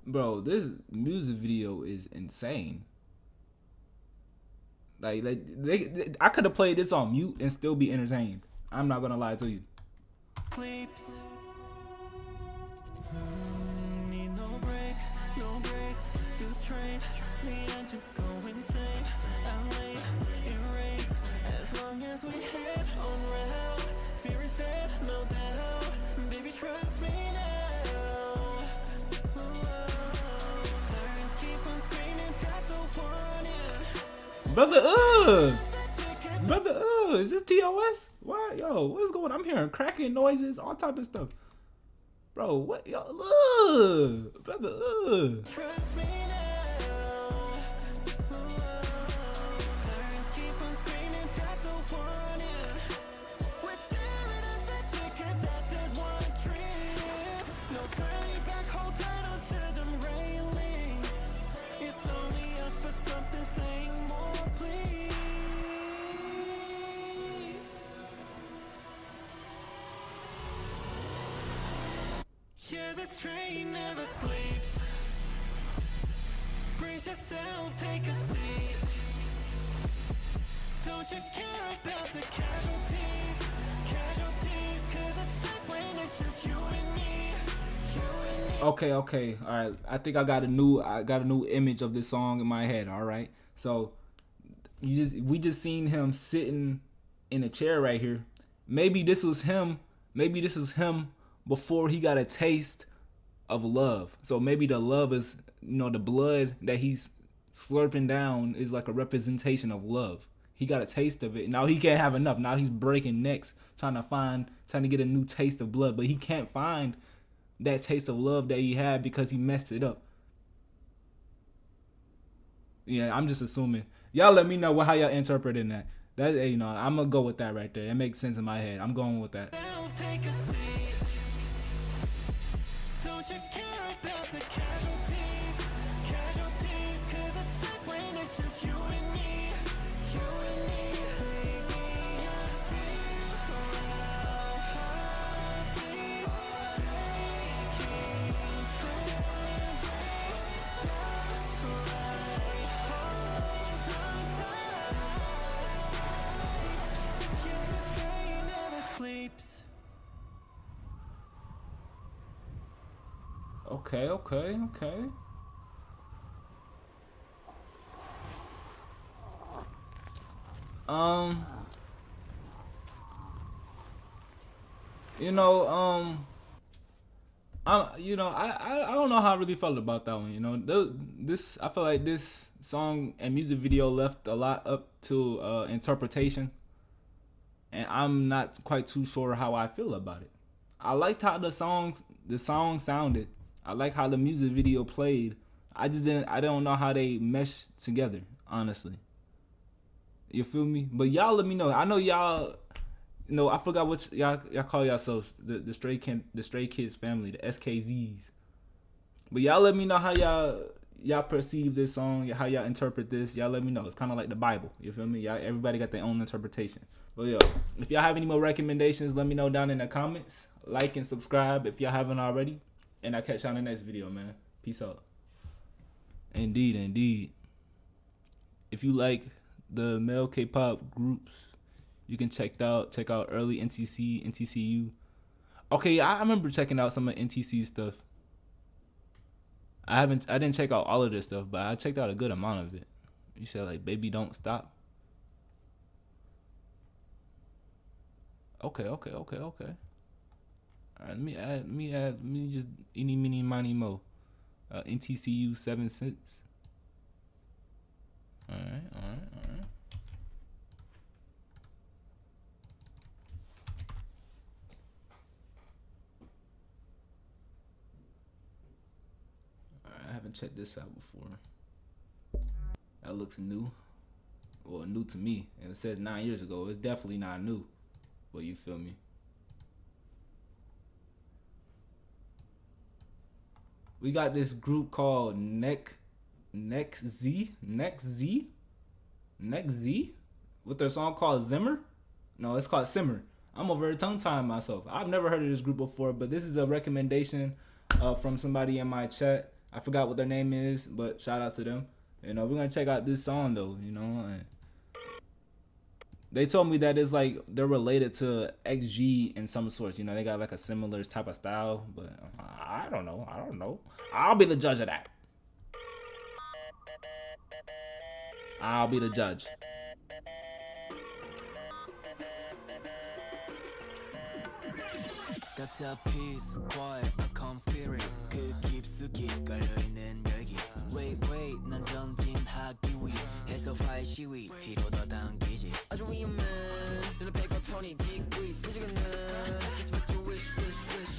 Bro, this music video is insane. Like I could have played this on mute and still be entertained. I'm not gonna lie to you. Brother, is this TOS? What, yo, what's going on? I'm hearing cracking noises, all type of stuff. Bro, what, yo, brother, Yeah, this train never sleeps. Brace yourself, take a seat. Don't you care about the casualties? Casualties, cause it's safe when it's just you and me. Okay, all right. I think I got a new image of this song in my head. All right, so we just seen him sitting in a chair right here. Maybe this was him. Maybe this was him before he got a taste of love. So maybe the love is, you know, the blood that he's slurping down is like a representation of love. He got a taste of it. Now he can't have enough. Now he's breaking necks trying to get a new taste of blood, but he can't find that taste of love that he had because he messed it up. Yeah, I'm just assuming. Y'all let me know how y'all interpreting that. That, you know, I'm gonna go with that right there. It makes sense in my head. I'm going with that. Don't you care about the casualties? Casualties, cause it's safe when it's just you and me. You and me, baby. I feel our heartbeats shaking, trembling. That's right, hold on tight. Yeah, this train never sleeps. Okay. I don't know how I really felt about that one. You know, I feel like this song and music video left a lot up to interpretation, and I'm not quite too sure how I feel about it. I liked how the song sounded. I like how the music video played. I don't know how they mesh together, honestly. You feel me? But y'all let me know. I know y'all, you know, I forgot what y'all call yourselves, the Stray Kids family, the SKZs. But y'all let me know how y'all perceive this song, how y'all interpret this. Y'all let me know. It's kind of like the Bible. You feel me? Everybody got their own interpretation. But yo, if y'all have any more recommendations, let me know down in the comments. Like and subscribe if y'all haven't already. And I'll catch y'all in the next video, man. Peace out. Indeed. If you like the male K-pop groups, you can check out early NTC, NTCU. Okay, I remember checking out some of NTC stuff. I didn't check out all of this stuff, but I checked out a good amount of it. You said like Baby Don't Stop. Okay. All right, let me just any, mini, money, mo. NTCU 7 cents. All right. I haven't checked this out before. That looks new. Well, new to me. And it says 9 years ago. It's definitely not new. But you feel me? We got this group called Next Z with their song called Zimmer. No, it's called Simmer. I'm over here tongue-tying myself. I've never heard of this group before, but this is a recommendation from somebody in my chat. I forgot what their name is, but shout out to them. You know, we're gonna check out this song though. You know, and they told me that it's like they're related to XG in some sorts. You know, they got like a similar type of style, but I don't know. I'll be the judge of that. I'll be the judge. Got a peace, quiet, a calm spirit. 그 깊숙이 깔려있는 열기. Wait, 난 전진하기 위해 해소화의 시위 뒤로 더 당기지. 아주 위험해. 눈을 빼고 톤이 디그리. 숨지겠네. Just what you wish.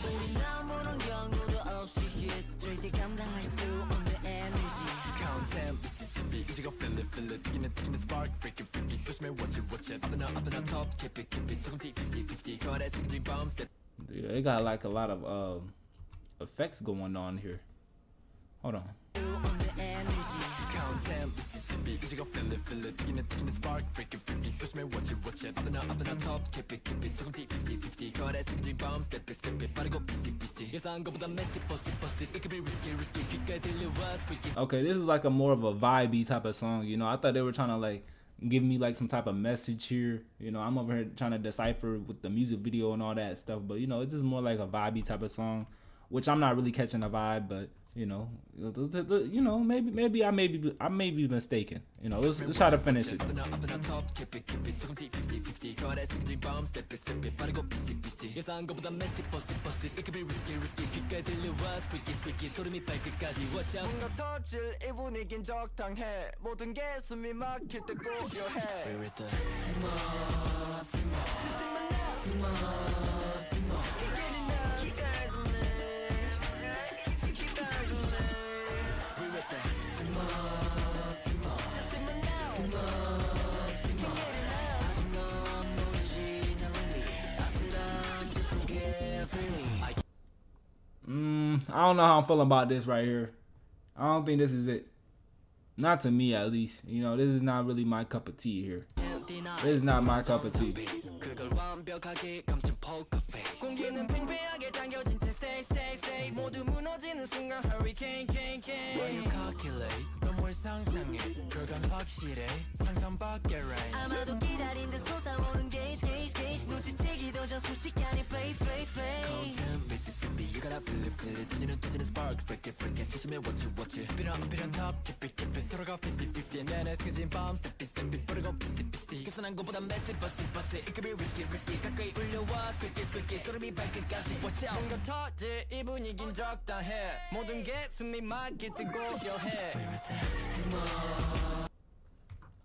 우리 아무런 경고도 없이 hit. 절대 감당할 수 없는 energy. Count 10, Mississippi. 이제가 feel it. 튀기는 spark, freaky. 조심해, watch it. Up and up, top, keep it. 조금씩 50-50. 그 아래 승진 bomb step. Yeah, they got like a lot of effects going on here. Hold on. Okay, this is like a more of a vibey type of song. You know, I thought they were trying to like give me like some type of message here. You know, I'm over here trying to decipher with the music video and all that stuff, but you know, it's just more like a vibey type of song, which I'm not really catching a vibe, but you know, maybe I may be mistaken. You know, let's try to finish it. I don't know how I'm feeling about this right here. I don't think this is it. Not to me, at least. You know, this is not really my cup of tea here. This is not my cup of tea.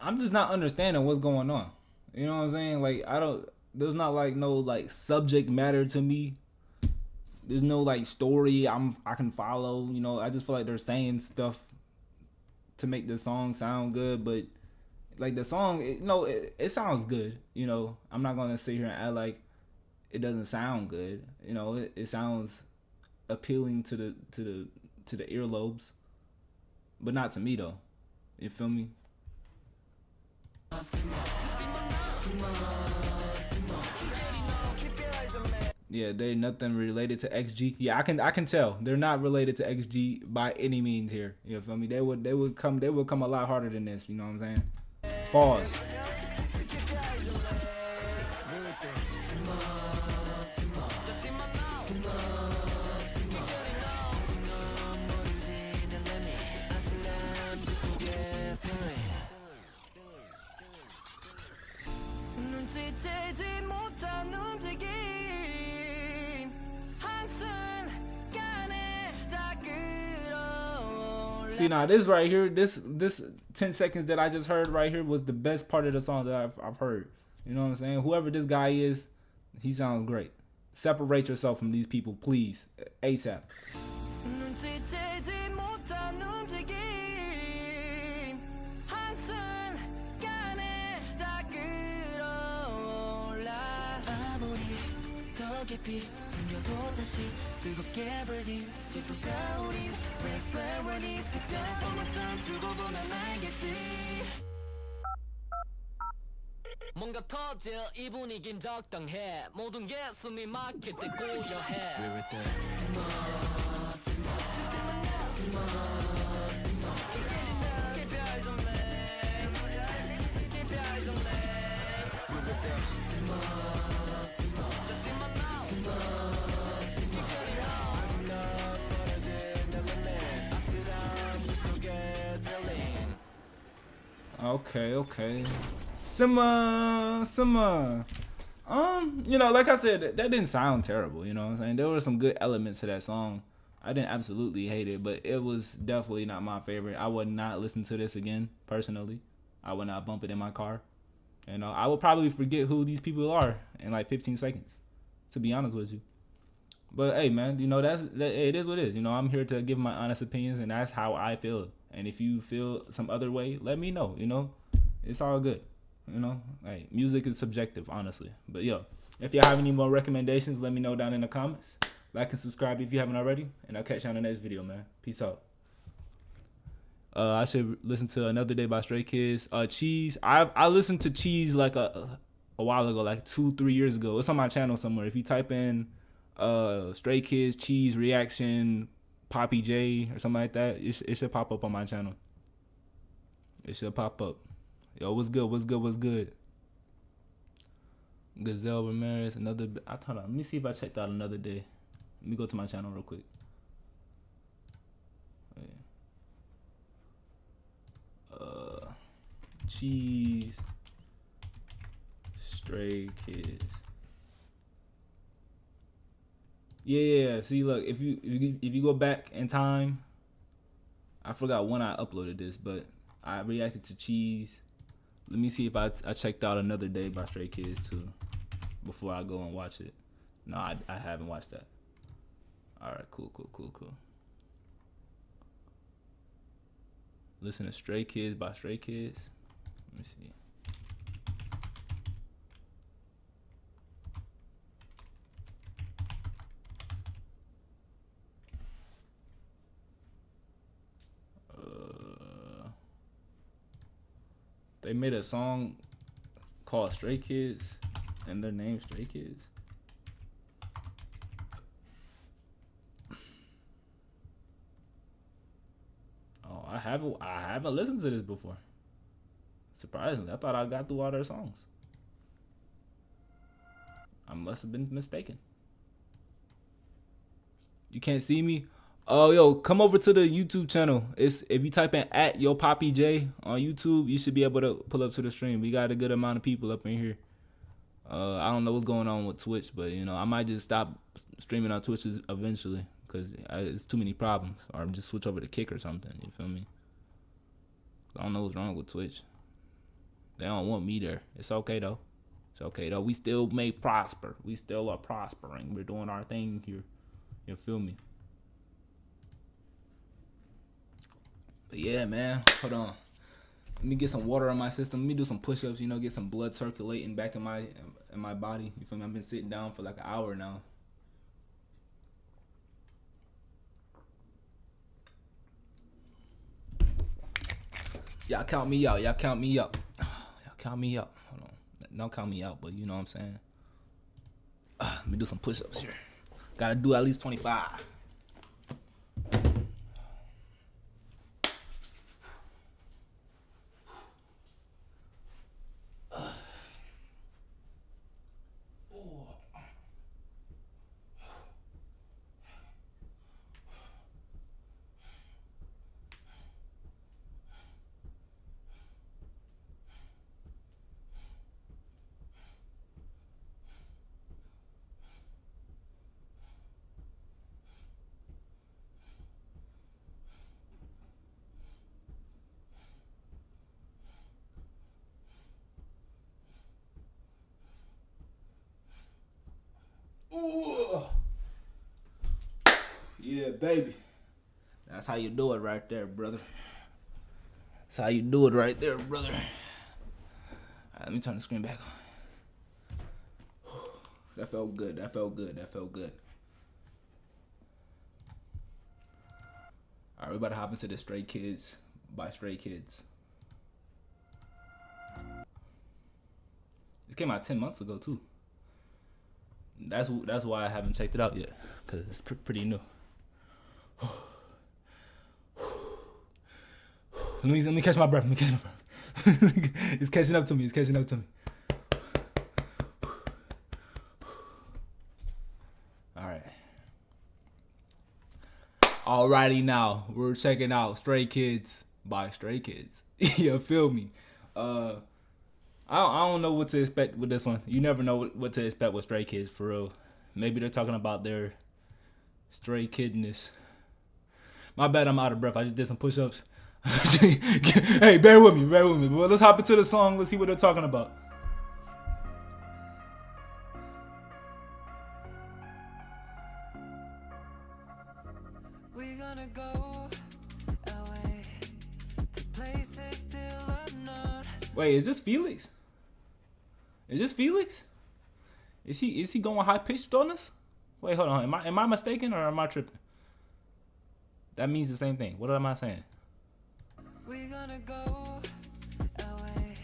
I'm just not understanding what's going on. You know what I'm saying? Like, there's not like no like subject matter to me. There's no like story I can follow. You know, I just feel like they're saying stuff to make the song sound good, but like the song, it sounds good. You know, I'm not gonna sit here and act like it doesn't sound good. You know, it sounds appealing to the earlobes, but not to me though. You feel me? Yeah, they're nothing related to XG. Yeah, I can tell they're not related to XG by any means here. You feel me? They would come a lot harder than this. You know what I'm saying? Pause. See now, this right here, this 10 seconds that I just heard right here was the best part of the song that I've heard. You know what I'm saying? Whoever this guy is, he sounds great. Separate yourself from these people, please, ASAP. 눈치채지 못한 움직임 한순간에 다 끌어올라 아무리 더 깊이 숨겨도 다시 뜨겁게 burning 치솟아 우린 red flag warning sit down for my time 두고 보면 알겠지 뭔가 터질 이 분위긴 적당해 모든 게 숨이 막힐 때 고요해 We're with that Keep your eyes on me Keep your eyes on me We're with that Just see my now You got it all 떨어진 내 limit 아슬함 그 속에 drilling Okay. Simma. You know, like I said, that didn't sound terrible, you know what I'm saying? There were some good elements to that song. I didn't absolutely hate it, but it was definitely not my favorite. I would not listen to this again, personally. I would not bump it in my car. You know, I would probably forget who these people are in like 15 seconds, to be honest with you. But hey, man, you know, it is what it is. You know, I'm here to give my honest opinions, and that's how I feel. And if you feel some other way, let me know, you know? It's all good. You know, hey, music is subjective, honestly. But yo, if y'all have any more recommendations, let me know down in the comments. Like and subscribe if you haven't already, and I'll catch you on the next video, man. Peace out. I should listen to Another Day by Stray Kids. Cheese. I listened to Cheese like a while ago, like 2-3 years ago. It's on my channel somewhere. If you type in Stray Kids Cheese reaction Poppy J or something like that, it should pop up on my channel. It should pop up. Yo, what's good? Gazelle Ramirez, hold on. Let me see if I checked out Another Day. Let me go to my channel real quick. Cheese, Stray Kids. Yeah. See, look, if you go back in time, I forgot when I uploaded this, but I reacted to Cheese. Let me see if I checked out Another Day by Stray Kids too before I go and watch it. No, I haven't watched that. All right, cool. Listen to Stray Kids by Stray Kids. Let me see. They made a song called Stray Kids, and their name Stray Kids. Oh, I haven't listened to this before. Surprisingly, I thought I got through all their songs. I must have been mistaken. You can't see me? Oh, yo, come over to the YouTube channel. If you type in @YoPoppyJ on YouTube, you should be able to pull up to the stream. We got a good amount of people up in here. I don't know what's going on with Twitch, but you know, I might just stop streaming on Twitch eventually because it's too many problems, or just switch over to Kick or something. You feel me? I don't know what's wrong with Twitch. They don't want me there. It's okay though. We still may prosper. We still are prospering. We're doing our thing here. You feel me? But yeah, man. Hold on. Let me get some water in my system. Let me do some push-ups. You know, get some blood circulating back in my body. You feel me? I've been sitting down for like an hour now. Y'all count me out. Hold on. Don't count me out, but you know what I'm saying. Let me do some push-ups here. Gotta do at least 25. Yeah, baby. That's how you do it right there, brother. That's how you do it right there, brother. All right, let me turn the screen back on. That felt good. That felt good. That felt good. All right, we about to hop into the Stray Kids by Stray Kids. This came out 10 months ago too. That's why I haven't checked it out yet, cause it's pretty new. Let me catch my breath. Let me catch my breath. It's catching up to me. It's catching up to me. All right. Alrighty, now we're checking out Stray Kids by Stray Kids. You feel me? I don't know what to expect with this one. You never know what to expect with Stray Kids, for real. Maybe they're talking about their stray kidness. My bad, I'm out of breath. I just did some push-ups. Hey, bear with me. But let's hop into the song. Let's see what they're talking about. We're gonna go away to places still unknown. Wait, is this Felix? Is this Felix? Is he going high pitched on us? Wait, hold on. Am I mistaken or am I tripping? That means the same thing. What am I saying? We're gonna go away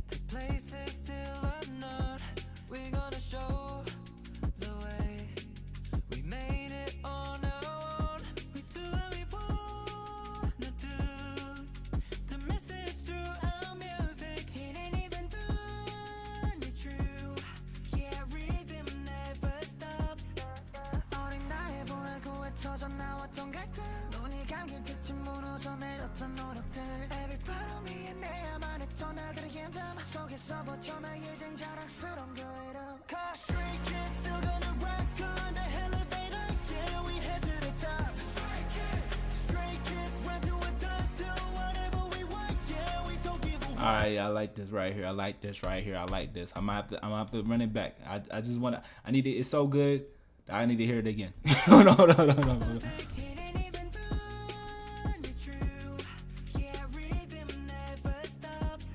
to places still unknown. We're gonna show the way. We made it on our own. We do what we wanna do. The message through our music, it ain't even done. It's true. Yeah, rhythm never stops. 어린 나의 보라고 터져 나왔던 갈등. 눈이 감길 때쯤 무너져 내렸던 노력들. Every part of me 내야만 했던 날들의 힘듦 속에서 버텨나 이젠 자랑스러운 그 이름. Cause Stray Kids still gonna rock on the elevator. Yeah, we head to the top. Stray Kids run to a dot, do whatever we want. Yeah, we don't give a fuck. Alright, I like this right here. I like this right here. I like this. I'm gonna have to run it back. I just wanna. I need it. It's so good that I need to hear it again. Hold on. It ain't even done, it's true. Yeah, rhythm never stops.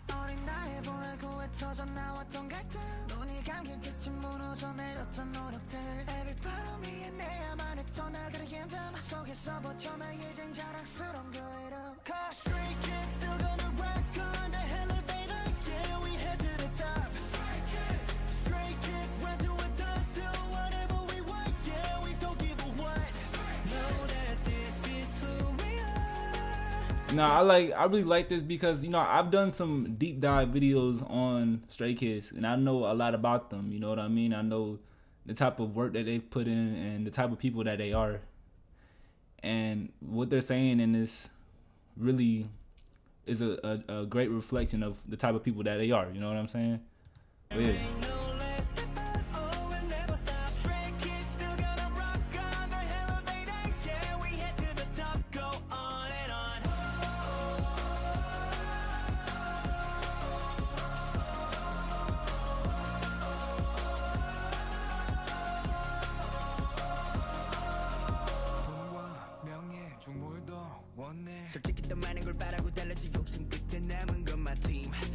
어린 나의 보라고 터져 나왔던 갈등. 눈이 감길 때쯤 무너져 내렸던 노력들. Every part of me 내야만 했던 날들의 힘듦 속에서 버텨나 이젠 자랑스러운 그 이름. Cause Stray Kids still gonna rock on the elevator. Yeah, we head to the top. Stray Kids run to a dot, do whatever we want. Yeah, we don't give a what. Know that this is who we are. Nah, I really like this because, you know, I've done some deep dive videos on Stray Kids and I know a lot about them. You know what I mean? I know the type of work that they've put in and the type of people that they are. And what they're saying in this really is a great reflection of the type of people that they are. You know what I'm saying? But yeah.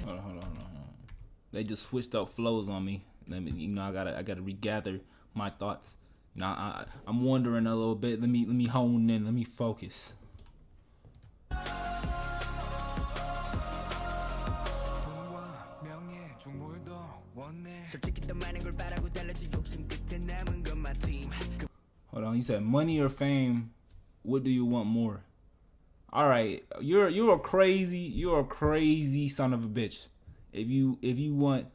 Hold on. They just switched up flows on me. You know, I gotta regather my thoughts. You know, I'm wondering a little bit. Let me hone in. Let me focus. Hold on. You said money or fame. What do you want more? All right, you're a crazy son of a bitch. If you want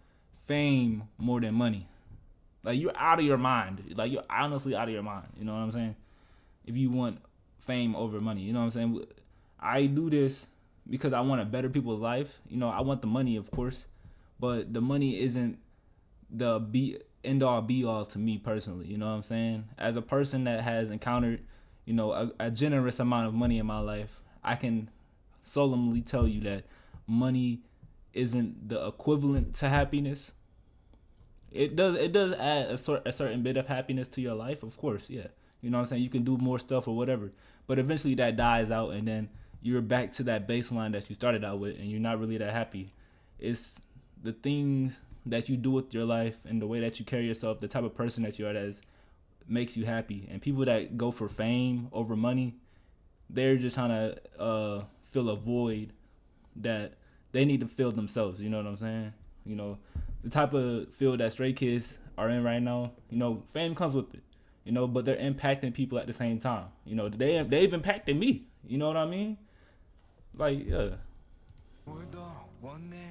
fame more than money, like you're out of your mind. Like you're honestly out of your mind. You know what I'm saying? If you want fame over money, you know what I'm saying? I do this because I want to better people's life. You know, I want the money, of course, but the money isn't the end all be all to me personally. You know what I'm saying? As a person that has encountered, you know, a generous amount of money in my life, I can solemnly tell you that money isn't the equivalent to happiness. It does add a certain bit of happiness to your life, of course, yeah. You know what I'm saying? You can do more stuff or whatever. But eventually that dies out, and then you're back to that baseline that you started out with, and you're not really that happy. It's the things that you do with your life and the way that you carry yourself, the type of person that you are, that makes you happy. And people that go for fame over money, they're just trying to fill a void that they need to fill themselves. You know what I'm saying? You know, the type of field that Stray Kids are in right now, you know, fame comes with it, you know, but they're impacting people at the same time. You know, they've impacted me. You know what I mean? Like, yeah.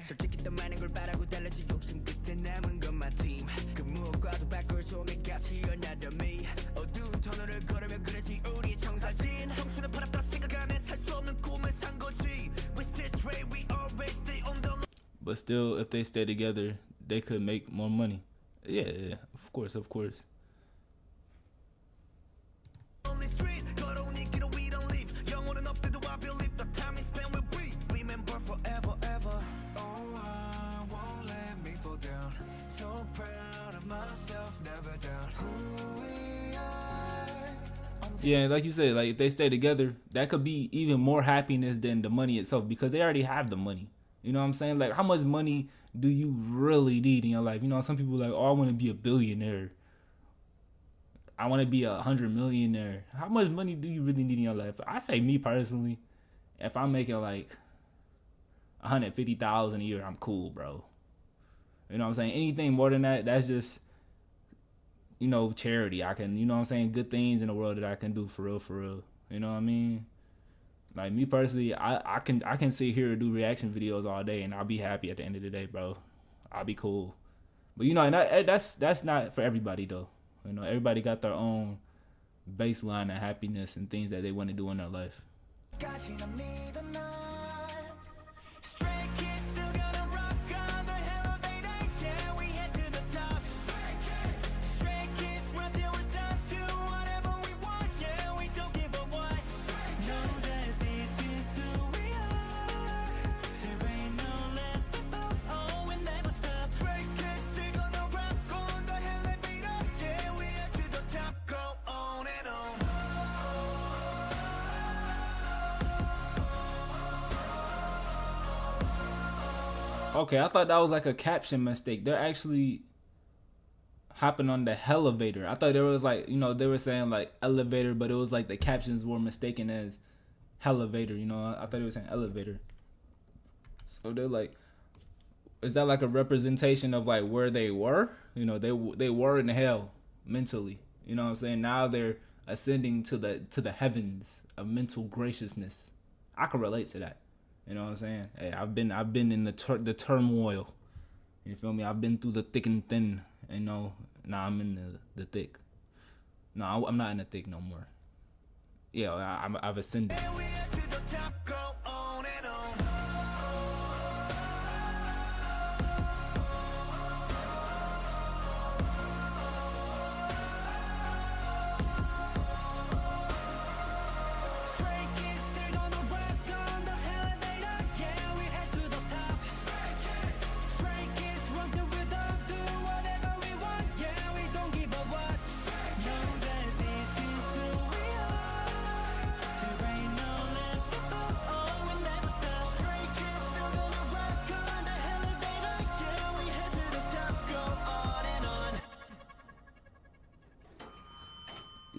솔직히 더 많은 걸 바라고 달라지 욕심 끝에 남은 건 my team 그 무엇과도 바꿀 수 없는 가치 you're not the me 어두운 터널을 걸으며 그려지 우리의 청사진 청춘을 팔았다 생각하네 살 수 없는 꿈을 산 거지 We still straight we always stay on the But still, if they stay together, they could make more money. Yeah, of course. lonely street 걸어온 이 길을 we don't leave 영혼은 없대도 I believe the time is spent with we remember forever ever Oh I won't let me fall down So proud of myself never down Who we are Yeah, like you said, like if they stay together, that could be even more happiness than the money itself, because they already have the money. You know what I'm saying? Like, how much money do you really need in your life? You know, some people are like, oh, I want to be a billionaire. I want to be 100 millionaire. How much money do you really need in your life? I say, me personally, if I'm making like 150,000 a year, I'm cool, bro. You know what I'm saying? Anything more than that, that's just, you know, charity. I can, you know what I'm saying, good things in the world that I can do for real. You know what I mean? Like, me personally, I can sit here and do reaction videos all day, and I'll be happy at the end of the day, bro. I'll be cool. But you know, and that's not for everybody though. You know, everybody got their own baseline of happiness and things that they want to do in their life. Stray kids still gonna rock on the elevator Yeah we head to the top Stray kids run till we're done Do whatever we want Yeah we don't give a what Know that this is who we are There ain't no less about Oh we never stop Stray kids still gonna rock on the elevator Yeah we head to the top Go on and on Okay, I thought that was like a caption mistake. They're actually hopping on the elevator. I thought there was like, you know, they were saying like elevator, but it was like the captions were mistaken as elevator. You know, I thought they were saying elevator. So they're like, is that like a representation of like where they were? You know, they were in hell mentally. You know what I'm saying? Now they're ascending to the heavens of mental graciousness. I can relate to that. You know what I'm saying? Hey, I've been in the turmoil. You feel me? I've been through the thick and thin. You know, now I'm in the thick. No, I'm not in the thick no more. Yeah, I've ascended. Yeah we head to the top Go on and on Stray kids still gonna rock on the elevator Yeah we head to the top Stray kids run till we're done Do whatever we want Yeah we don't give a what Know that this is who we are There ain't no less about Oh we never stop Stray kids still gonna rock on the elevator Yeah we head to the top Go on and on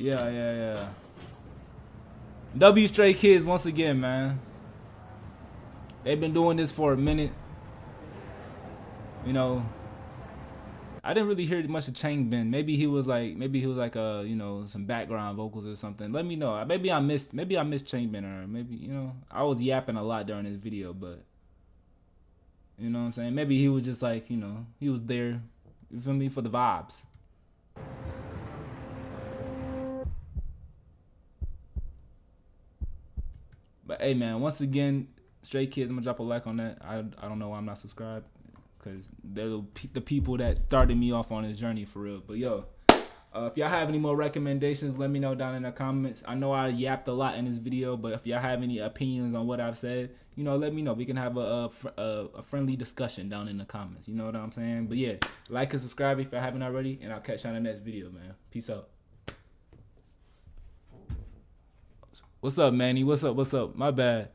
Yeah. W Stray Kids once again, man. They've been doing this for a minute. You know, I didn't really hear much of Changbin. Maybe he was like you know, some background vocals or something. Let me know. Maybe I missed Changbin, or maybe, you know, I was yapping a lot during this video, but you know what I'm saying? Maybe he was just like, you know, he was there, you feel me, for the vibes. But hey, man, once again, Stray Kids, I'm gonna drop a like on that. I don't know why I'm not subscribed, because they're the people that started me off on this journey for real. But yo, if y'all have any more recommendations, let me know down in the comments. I know I yapped a lot in this video, but if y'all have any opinions on what I've said, you know, let me know. We can have a friendly discussion down in the comments. You know what I'm saying? But yeah, like and subscribe if y'all haven't already, and I'll catch you on the next video, man. Peace out. What's up, Manny? What's up? What's up? My bad.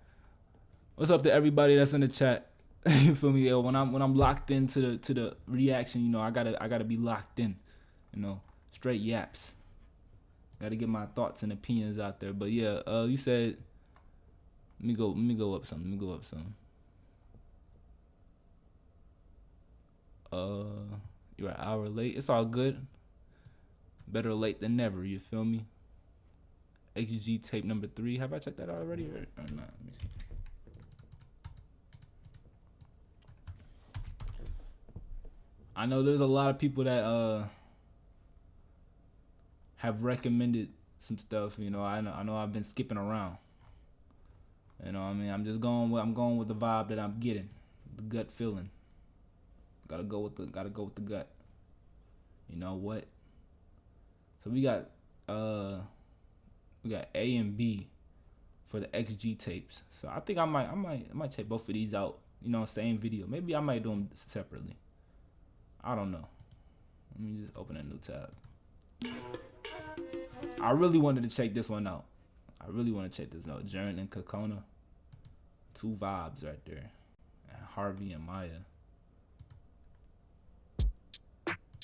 What's up to everybody that's in the chat? You feel me? Yo, when I'm locked into the reaction, you know, I gotta be locked in. You know, straight yaps. Gotta get my thoughts and opinions out there. But yeah, you said let me go up something. You're an hour late. It's all good. Better late than never, you feel me? XG tape number 3. Have I checked that out already or not? Let me see. I know there's a lot of people that have recommended some stuff, you know. I know I've been skipping around. You know what I mean? I'm going with the vibe that I'm getting. The gut feeling. Gotta go with the gut. You know what? So we got A and B for the XG tapes. So I think I might check both of these out, you know, same video. Maybe I might do them separately. I don't know. Let me just open a new tab. I really wanted to check this one out. Jern and Kokona. 2 vibes right there. And Harvey and Maya.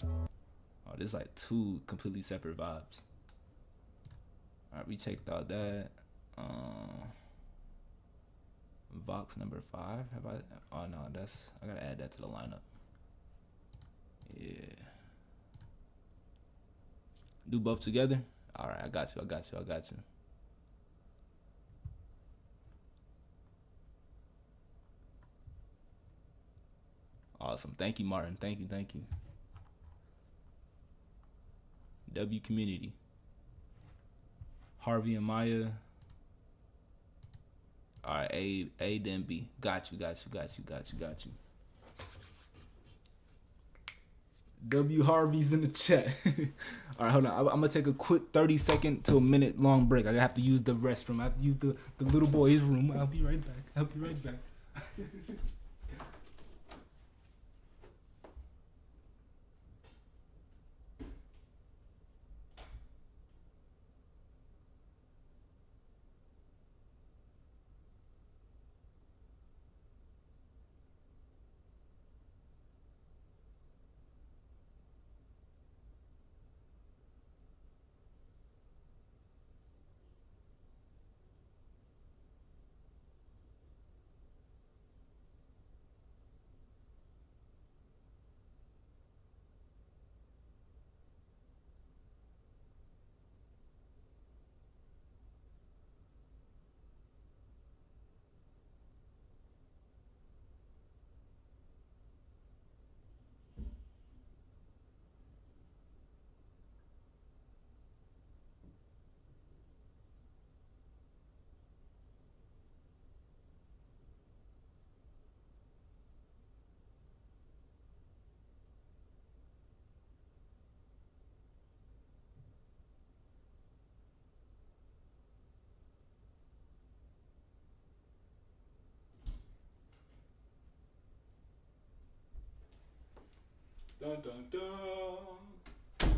Oh, there's like 2 completely separate vibes. Alright, we checked out that. Vox number 5. Have I? Oh no, I gotta add that to the lineup. Yeah. Do both together? Alright, I got you. Awesome. Thank you, Martin. Thank you. W community. Harvey and Maya. Alright, A then B. Got you. W Harvey's in the chat. Alright, hold on. I'm gonna take a quick 30-second to a minute long break. I have to use the restroom. I have to use the little boy's room. I'll be right back. Dun dun dun.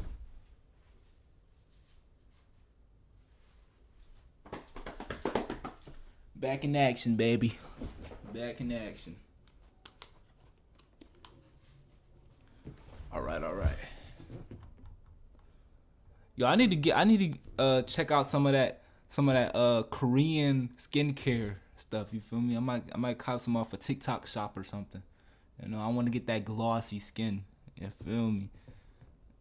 Back in action, baby. Back in action. All right. Yo, I need to check out some of that Korean skincare stuff. You feel me? I might cop some off a TikTok shop or something. You know, I want to get that glossy skin. You feel me?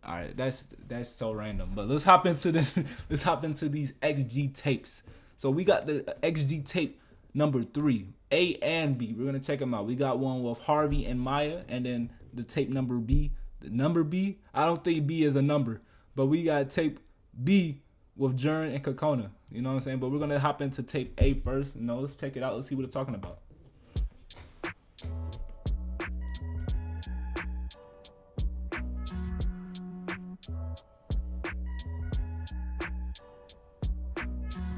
All right, that's so random. But let's hop into this. Let's hop into these XG tapes. So we got the XG tape number 3, A and B. We're gonna check them out. We got one with Harvey and Maya, and then the tape number B. The number B, I don't think B is a number, but we got tape B with Jern and Kokona. You know what I'm saying? But we're gonna hop into tape A first. You know, let's check it out. Let's see what it's talking about.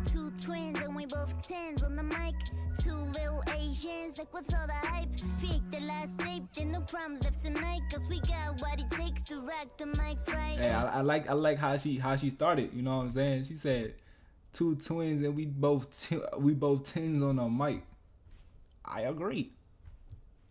Two twins and we both tens on the mic. Two little Asians, like what's all the hype? Fake the last tape, then no problems left tonight. Cause we got what it takes to rock the mic right. Hey, I like how she started, you know what I'm saying? She said two twins and we both tens on a mic. I agree.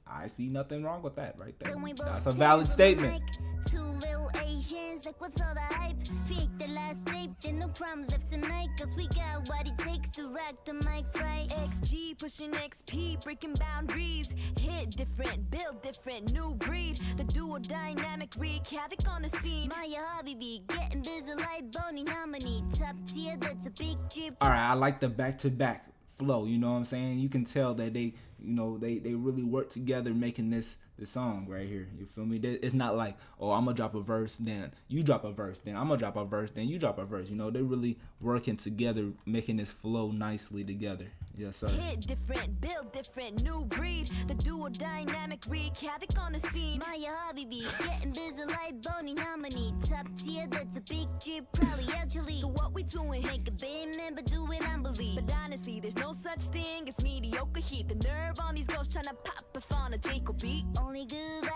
I see nothing wrong with that right there. That's a valid statement. Two little Asians, like what's all the hype? Fake the last tape, then no problems left tonight. Cause we got what it takes to rock the mic right. XG pushing XP, breaking boundaries. Hit different, build different, new breed. The duo dynamic wreak havoc on the scene. Maya Habibi, getting busy like Bonnie nominee. Top tier, that's a big drip. Alright, I like the back-to-back flow, you know what I'm saying? You can tell that they really work together making this song right here. You feel me? It's not like, oh, I'm gonna drop a verse, then you drop a verse, then I'm gonna drop a verse, then you drop a verse. You know, they're really working together, making this flow nicely together. Yes, sir. Hit different, build different, new breed. The duo dynamic wreak havoc on the scene. Maya Habibi, getting busy like Bonnie nominee. Top tier, that's a big drip, probably actually. So what we doing? Make a big man, but do it unbelievable. But honestly, there's no such thing as mediocre heat. The nerve on these girls tryna pop if on a Jacob beat. Only good.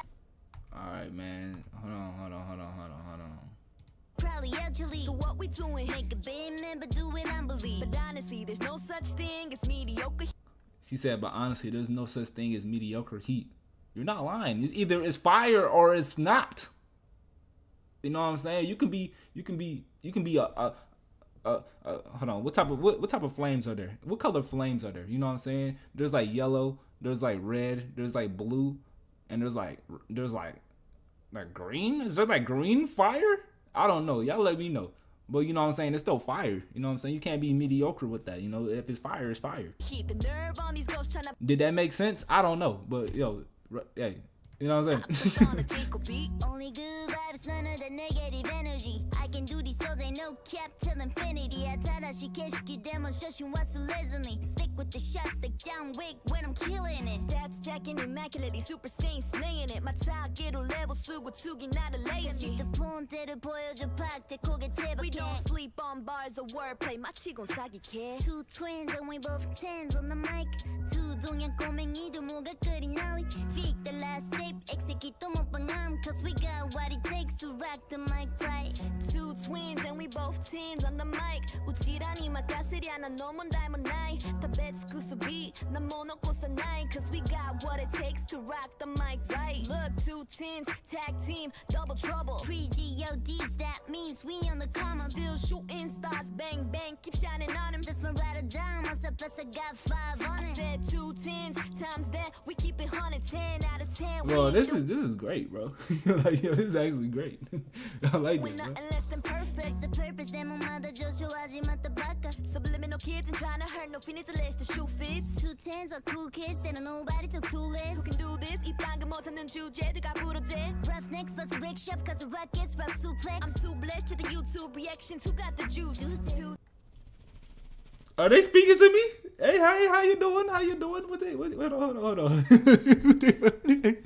Alright, man. Hold on. Probably actually. So what we doing? Make a big man, but do it unbelievable. But honestly, there's no such thing as mediocre. She said, but honestly, there's no such thing as mediocre heat. You're not lying. It's either it's fire or it's not. You know what I'm saying? You can be a hold on. What type of flames are there? What color flames are there? You know what I'm saying? There's like yellow, there's like red, there's like blue, and there's like green. Is there like green fire? I don't know. Y'all let me know. But you know what I'm saying? It's still fire. You know what I'm saying? You can't be mediocre with that. You know, if it's fire, it's fire. Keep the nerve on these girls tryna. Did that make sense? I don't know. But yo, hey, you know what I'm saying? Only good vibes, none of the negative energy. I can do these souls, ain't no cap till infinity. Atarashi keshiki demonstration was lessoning. Stick with the shots, stick down wig when I'm killing it. Stats jacking immaculately, super saiyan slaying it. My target level sugu tsugi not a lazy. We don't sleep on bars of wordplay. 마치곤 사기캐. Two twins and we both tens on the mic. Two 동양 꼬맹이들 뭐가 그리 нал리. Fake the last tape, execute 못 방함. Cause we got what it takes to rock the mic right. Two twins and we both tens on the mic. 우치라니 막가스랴 난 너무 닮은 나이. 다 배츠쿠스 beat 난 모노코사 나이. Cause we got what it takes to rock the mic right. Look, two tens, tag team, double trouble. Pre-GODs, that means we on the come up. Still shooting stars, bang bang, keep shining on him. That's my ride or die, myself plus I got 5 on it. I said two tens, times that, we keep it 110 out of 10. Bro, this is great, bro. Like, yo, this is actually great. I like this, bro. Less than perfect. The purpose that my mother just 좋아하지 맞다바까. Subliminal kids and trying to hurt no feelings unless the shoe fits. Two tens are cool kids, they don't know nobody too clueless. Who can do this? 이 방금 못하는 주제들과 부러져. Roughnecks plus a rick shop cause the rockets rap suplex. I'm too blessed to the YouTube reactions. Who got the juice? Are they speaking to me? Hey, how you doing? How you doing? Wait, hold on. Wait.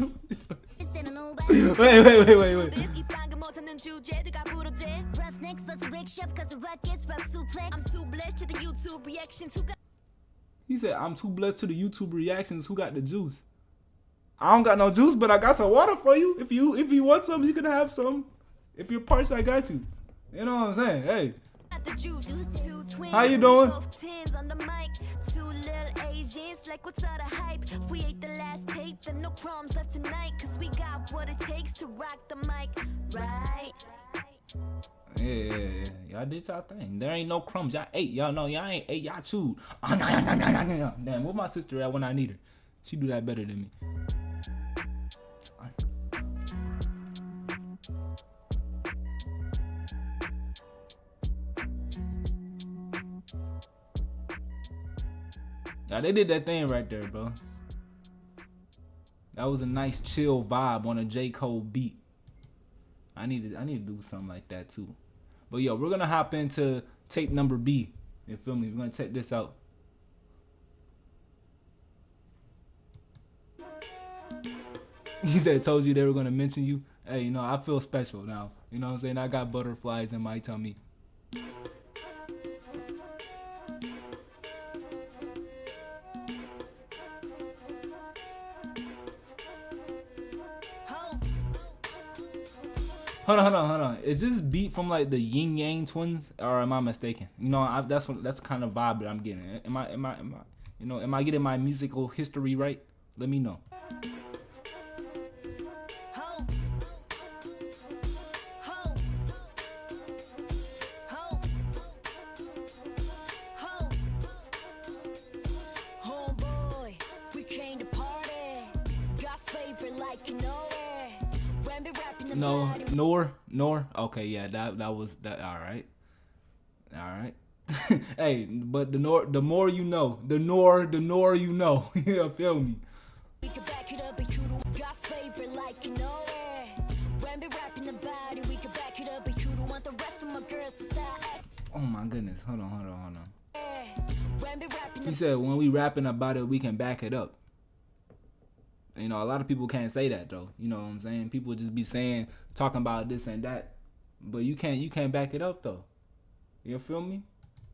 Roughnecks plus a rick shop cause the rockets rap suplex. I'm too blessed to the YouTube reactions. Who got? He said, I'm too blessed to the YouTube reactions. Who got the juice? I don't got no juice, but I got some water for you. If you want some, you can have some. If you're parched, I got you. You know what I'm saying? Hey. How you doing? Two little Asians, like what's all the hype? We ate the last tape, and no crumbs left tonight. Cause we got what it takes to rock the mic, right? Yeah. Y'all did y'all thing. There ain't no crumbs. Y'all ate. Y'all know y'all ain't ate. Y'all chewed. Damn, where my sister at when I need her? She do that better than me. Now they did that thing right there, bro. That was a nice chill vibe on a J. Cole beat. I need to do something like that too. But yo, we're gonna hop into tape number B. You feel me? We're gonna check this out. He said, told you they were gonna mention you. Hey, you know, I feel special now. You know what I'm saying? I got butterflies in my tummy. Hold on. Is this beat from like the Yin Yang Twins, or am I mistaken? You know, that's the kind of vibe that I'm getting. Am I getting my musical history right? Let me know. No, nor. Okay, yeah, that was that. All right. Hey, but the more you know, the more you know. You feel me? Oh my goodness, hold on. He said when we rapping about it, we can back it up. You know, a lot of people can't say that though. You know what I'm saying? People just be talking about this and that, but you can't back it up though. You feel me?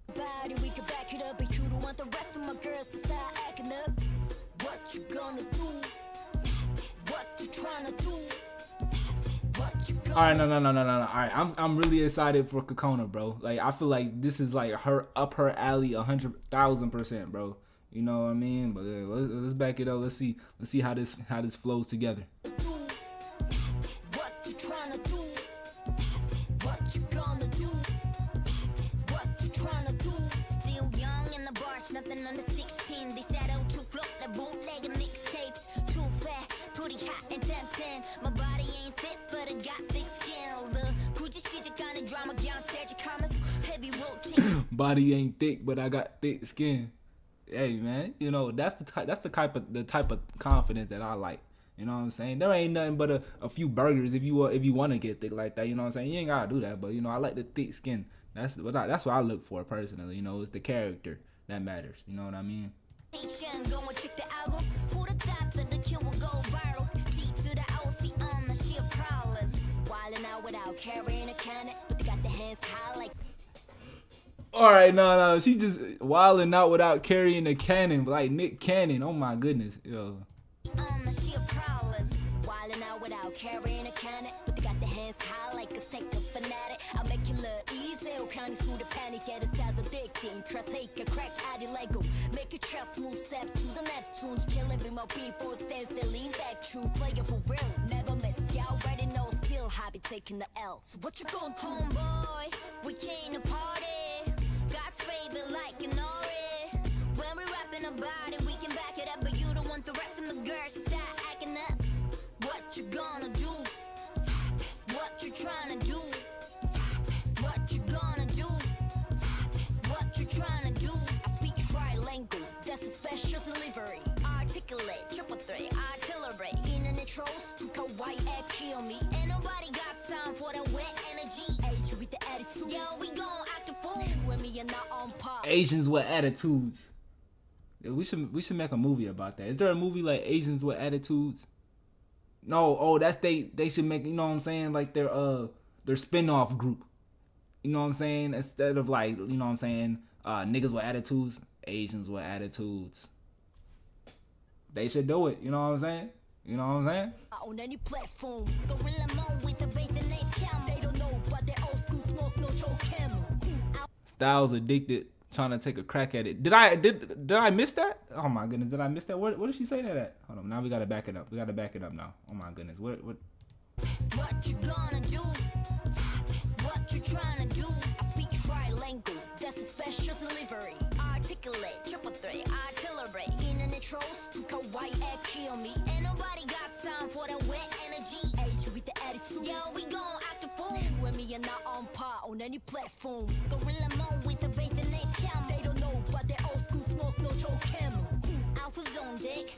We can back it up, but you don't want the rest of my girls to start acting up. What you gonna do? What you trying to do? All right, no. All right, I'm really excited for Kokona, bro. Like, I feel like this is like her alley 100,000%, bro. You know what I mean? But let's back it up. Let's see how this flows together. What you trying to do? What you gonna do? What you trying to do? Still young in the bars, nothing under 16. They said out to float the bootleg and mixtapes. Too fat, pretty hot and tempting. My body ain't fit, but I got thick skin. The Gucci shit kind of drama, young Sergio Thomas, heavy routine. Body ain't thick, but I got thick skin. Hey man, you know that's the type of confidence that I like. You know what I'm saying? There ain't nothing but a few burgers if you want to get thick like that. You know what I'm saying? You ain't gotta do that, but you know I like the thick skin. That's what I look for personally. You know, it's the character that matters. You know what I mean? Go and check the album. Who the top that the kill will go viral? See to the OC on the shit problem. Wildin' out without carrying a cannon, but they got the hands high like. All right, no, she just wilding out without carrying a cannon, like Nick Cannon. Oh my goodness, yo. Wildin' out without carrying a cannon, but they got the hands high like a snake of fanatic. I'll make it look easy, counting through the panic, yeah, the style's addicting. Try take a crack out of Lego, make a trust smooth step to the Neptunes, killing with my people, stands they lean back, true player for real, never miss. Y'all already know, still happy taking the L. So what you gonna do, homeboy? We came to party. God's favorite like an ori. When we're rapping about it, we can back it up, but you don't want the rest of my girls to start acting up. What you gonna do? What you trying to do? What you gonna do? What you trying to do? I speak trilingual, that's a special delivery. Articulate, triple threat, artillery. Internet trolls to kawaii and kill me. Ain't nobody got time for that wet energy. Age with the attitude. Yo, we gon' act a fool. You and me are not on par. Asians with attitudes. Yeah, we should make a movie about that. Is there a movie like Asians with attitudes? No, that's they should make, you know what I'm saying, like their spin-off group. You know what I'm saying? Instead of like, you know what I'm saying, niggas with attitudes, Asians with attitudes. They should do it, you know what I'm saying? You know what I'm saying? On any platform, gorilla mode with the bait and they count. They don't know, but they old school smoke no Joe Camel. Styles addicted, trying to take a crack at it. Did I miss that? Oh my goodness, did I miss that? What did she say that at? Hold on, now we gotta back it up. We gotta back it up now. Oh my goodness, what? What you gonna do? What you trying to do? I speak trilingual, that's a special delivery. Articulate, triple threat, artillery. Internet trolls to kawaii and kill me. Ain't nobody got time for that wet energy. Age with the attitude. Yo, we gon' act a fool. You and me are not on par on any platform. Gorilla mode with the bait and they count. They don't know, but they old school smoke no Joe Camel. Alpha's on deck,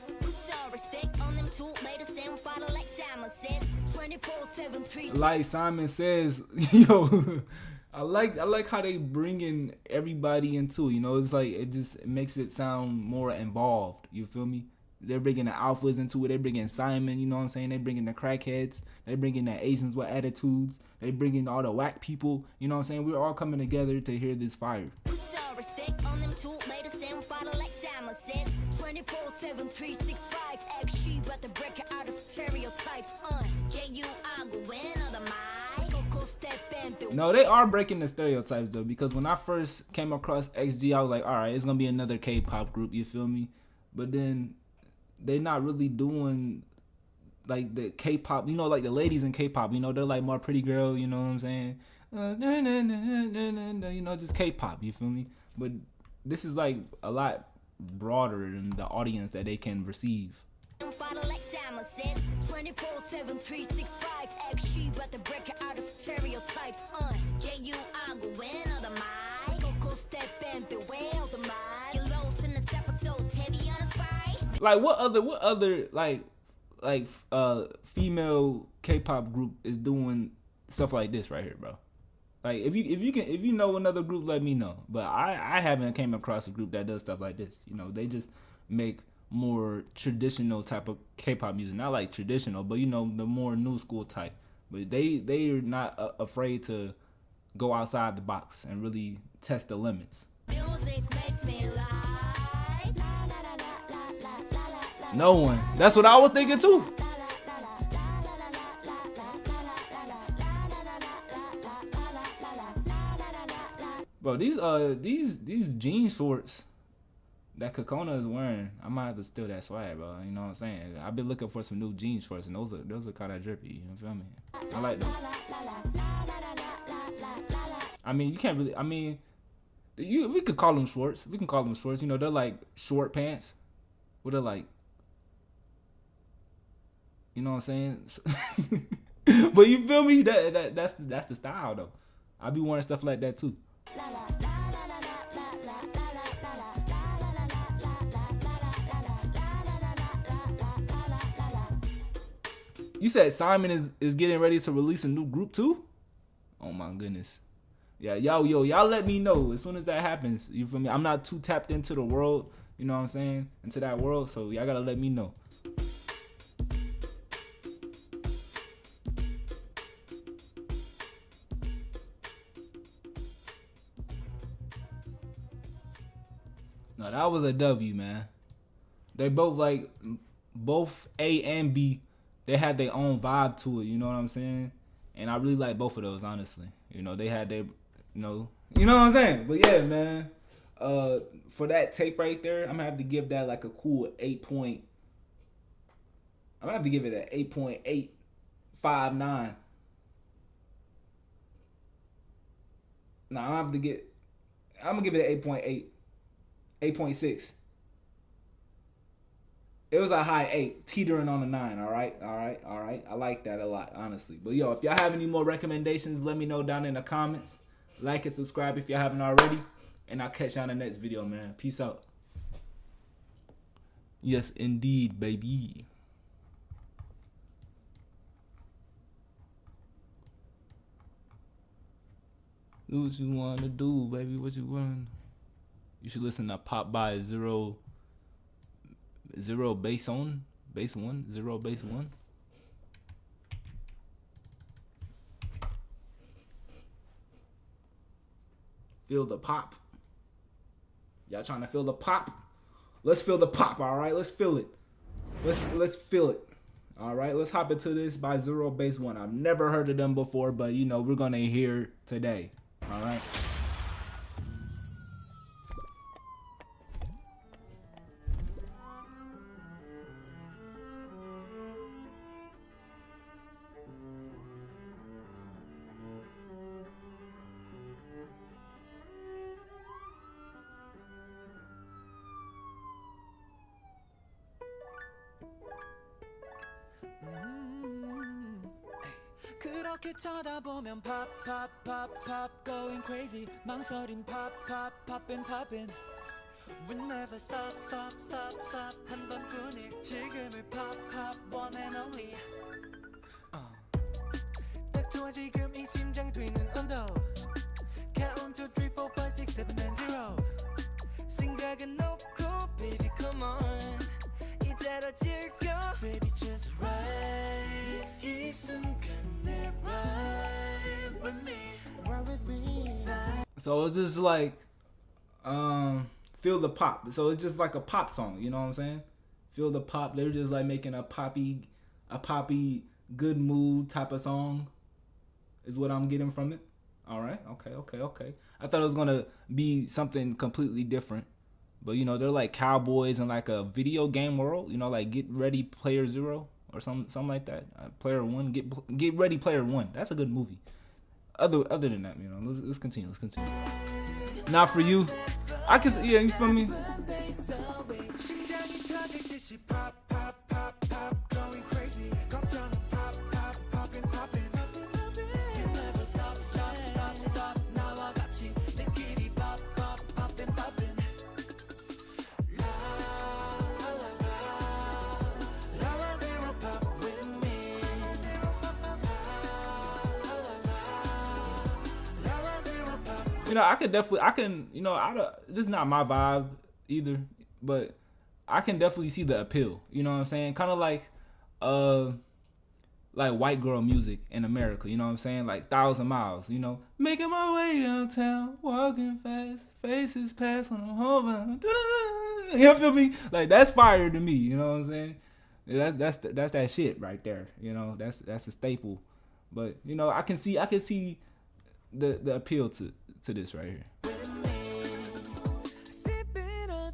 sorry stick on them two. Made a stand follow like Simon says. 24/7 like Simon says, yo. I like how they bring in everybody into it. You know, it's like it just makes it sound more involved. You feel me? They're bringing the alphas into it. They bringing Simon. You know what I'm saying? They bringing the crackheads. They bringing the Asians with attitudes. They bringing all the whack people. You know what I'm saying? We're all coming together to hear this fire. On them two, made a stand follow like Simon says. 24/7 365 XG, but the breaker out of stereotypes. Yeah, you are going on the mic. No, they are breaking the stereotypes though, because when I first came across XG, I was like, all right, it's gonna be another K-pop group. You feel me? But then they're not really doing like the K-pop. You know, like the ladies in K-pop. You know, they're like more pretty girl. You know what I'm saying? You know, just K-pop. You feel me? But this is like a lot broader than the audience that they can receive. 24/7 365 XG but the breaker out of stereotypes yeah you are going on the mic go step and beware of the mic your lows in this episode's heavy on the spice. Like what other like female K-pop group is doing stuff like this right here, bro? Like if you know another group, let me know. But I haven't came across a group that does stuff like this. You know, they just make more traditional type of K-pop music, not like traditional, but you know, the more new school type. But they're not afraid to go outside the box and really test the limits. Music makes me lie. No one. That's what I was thinking too. Bro, these jean shorts that Kokona is wearing, I might have to steal that swag, bro. You know what I'm saying? I've been looking for some new jean shorts, and those are kind of drippy. You feel me? I like them. I mean, you can't really. I mean, we could call them shorts. We can call them shorts. You know, they're like short pants. What they're like. You know what I'm saying? But you feel me? That's the style though. I be wearing stuff like that too. You said Simon is getting ready to release a new group too? Oh my goodness. Yeah, y'all let me know as soon as that happens. You feel me? I'm not too tapped into the world, you know what I'm saying? Into that world, so y'all gotta let me know. No, that was a W, man. They both both A and B, they had their own vibe to it, you know what I'm saying? And I really like both of those, honestly. You know, they had their, you know what I'm saying? But yeah, man. For that tape right there, I'm gonna have to give that like a cool 8 point. I'm gonna have to give it an 8.859. No, I'm gonna give it an 8.8. 8.6. It was a high 8, teetering on a 9. All right. I like that a lot, honestly. But yo, if y'all have any more recommendations, let me know down in the comments. Like and subscribe if y'all haven't already. And I'll catch y'all in the next video, man. Peace out. Yes, indeed, baby. Do what you want to do, baby. What you want? You should listen to Pop by Zero Bass One. Zero Bass One. Feel the pop. Y'all trying to feel the pop? Let's feel the pop, all right? Let's feel it. Let's feel it. All right, let's hop into this by Zero Bass One. I've never heard of them before, but you know, we're gonna hear today. All right. 그렇게 쳐다보면 pop pop pop pop going crazy 망설임 pop pop poppin' poppin' We never stop stop stop stop 한 번뿐이 지금을 pop pop one and only 딱 좋아 지금 이 심장 뛰는 온도 Count 2, 3, 4, 5, 6, 7, and 0 생각은 놓고 baby come on 이대로 즐겨 baby just ride 이 순간 So it's just like feel the pop. So it's just like a pop song, you know what I'm saying? Feel the pop. They're just like making a poppy good mood type of song is what I'm getting from it. All right. Okay. I thought it was gonna be something completely different, but you know they're like cowboys in like a video game world. You know, like Get Ready Player Zero or something like that. Player One, Get Ready Player One. That's a good movie. Other than that, you know, let's continue. Now for you, I can yeah, you feel me? 심장이 터질 듯이 pop pop pop pop going crazy 걱정은 pop pop popping popping You never stop stop stop stop 나와 같이 내끼리 pop pop popping popping La la la la la la zero pop with me La la zero pop You know, you know, this is not my vibe either, but I can definitely see the appeal. You know what I'm saying? Kind of like white girl music in America. You know what I'm saying? Like 1,000 Miles. You know, making my way downtown, walking fast, faces pass on the home. You feel me? Like that's fire to me. You know what I'm saying? That's that shit right there. You know, that's a staple. But you know, I can see the appeal to this right here.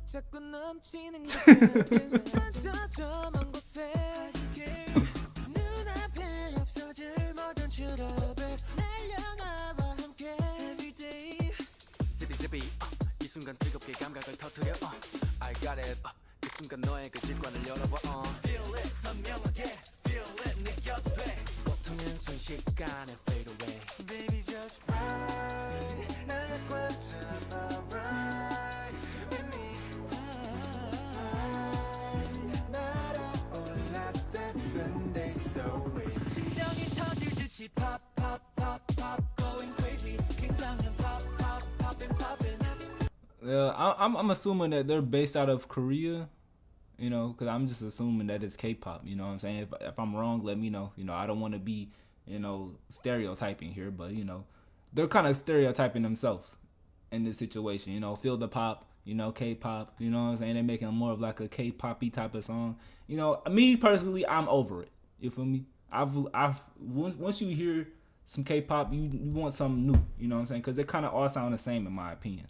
자꾸 넘치는 저저저먼 곳에 눈앞에 없어질 모든 트러블 날려나와 함께 everyday Zippy 이 순간 뜨겁게 감각을 터뜨려 I got it 그 순간 너의 그 질관을 열어봐 Feel it 선명하게 Feel it 느껴도 돼 고통은 순식간에 fade away Baby just ride 날 꽉 잡아 ride with me 심장이 터질 듯이 pop pop pop pop going crazy 긴장은 pop pop popping popping I'm assuming that they're based out of Korea, you know, because I'm just assuming that it's K-pop. You know what I'm saying? If I'm wrong, let me know. You know, I don't want to be, you know, stereotyping here, but you know, they're kind of stereotyping themselves in this situation. You know, feel the pop. You know, K-pop. You know what I'm saying? They're making more of like a K-poppy type of song. You know, me personally, I'm over it. You feel me? Once you hear some K-pop, you want something new. You know what I'm saying? Because they kind of all sound the same in my opinion.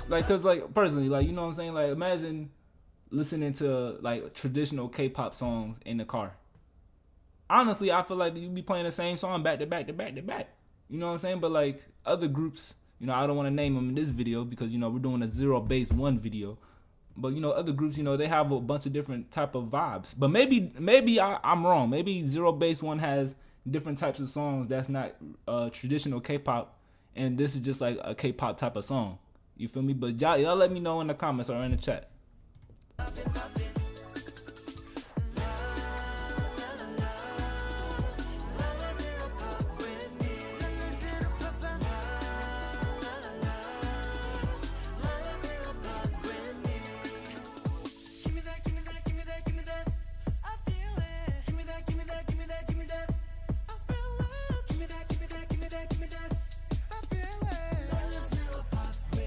Like, cause like personally, like, you know what I'm saying? Like, imagine listening to like traditional K-pop songs in the car. Honestly, I feel like you'd be playing the same song back to back to back to back. You know what I'm saying? But like other groups, you know, I don't want to name them in this video because, you know, we're doing a Zero Base One video. But, you know, other groups, you know, they have a bunch of different type of vibes. But maybe I'm wrong. Maybe Zero Base One has different types of songs that's not traditional K-pop. And this is just like a K-pop type of song. You feel me? But y'all let me know in the comments or in the chat.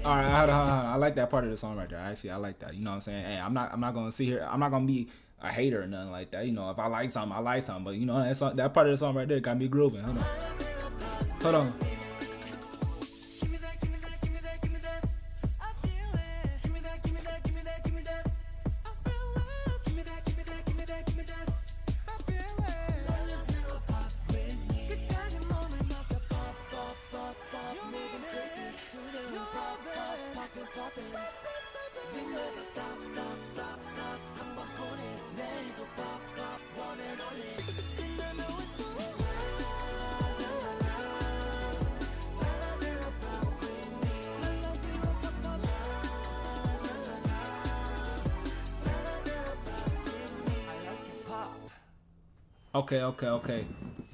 All right, I like that part of the song right there. Actually, I like that. You know what I'm saying? Hey, I'm not gonna sit here. I'm not gonna be a hater or nothing like that. You know, if I like something, I like something. But you know, that part of the song right there got me grooving. Hold on. Okay.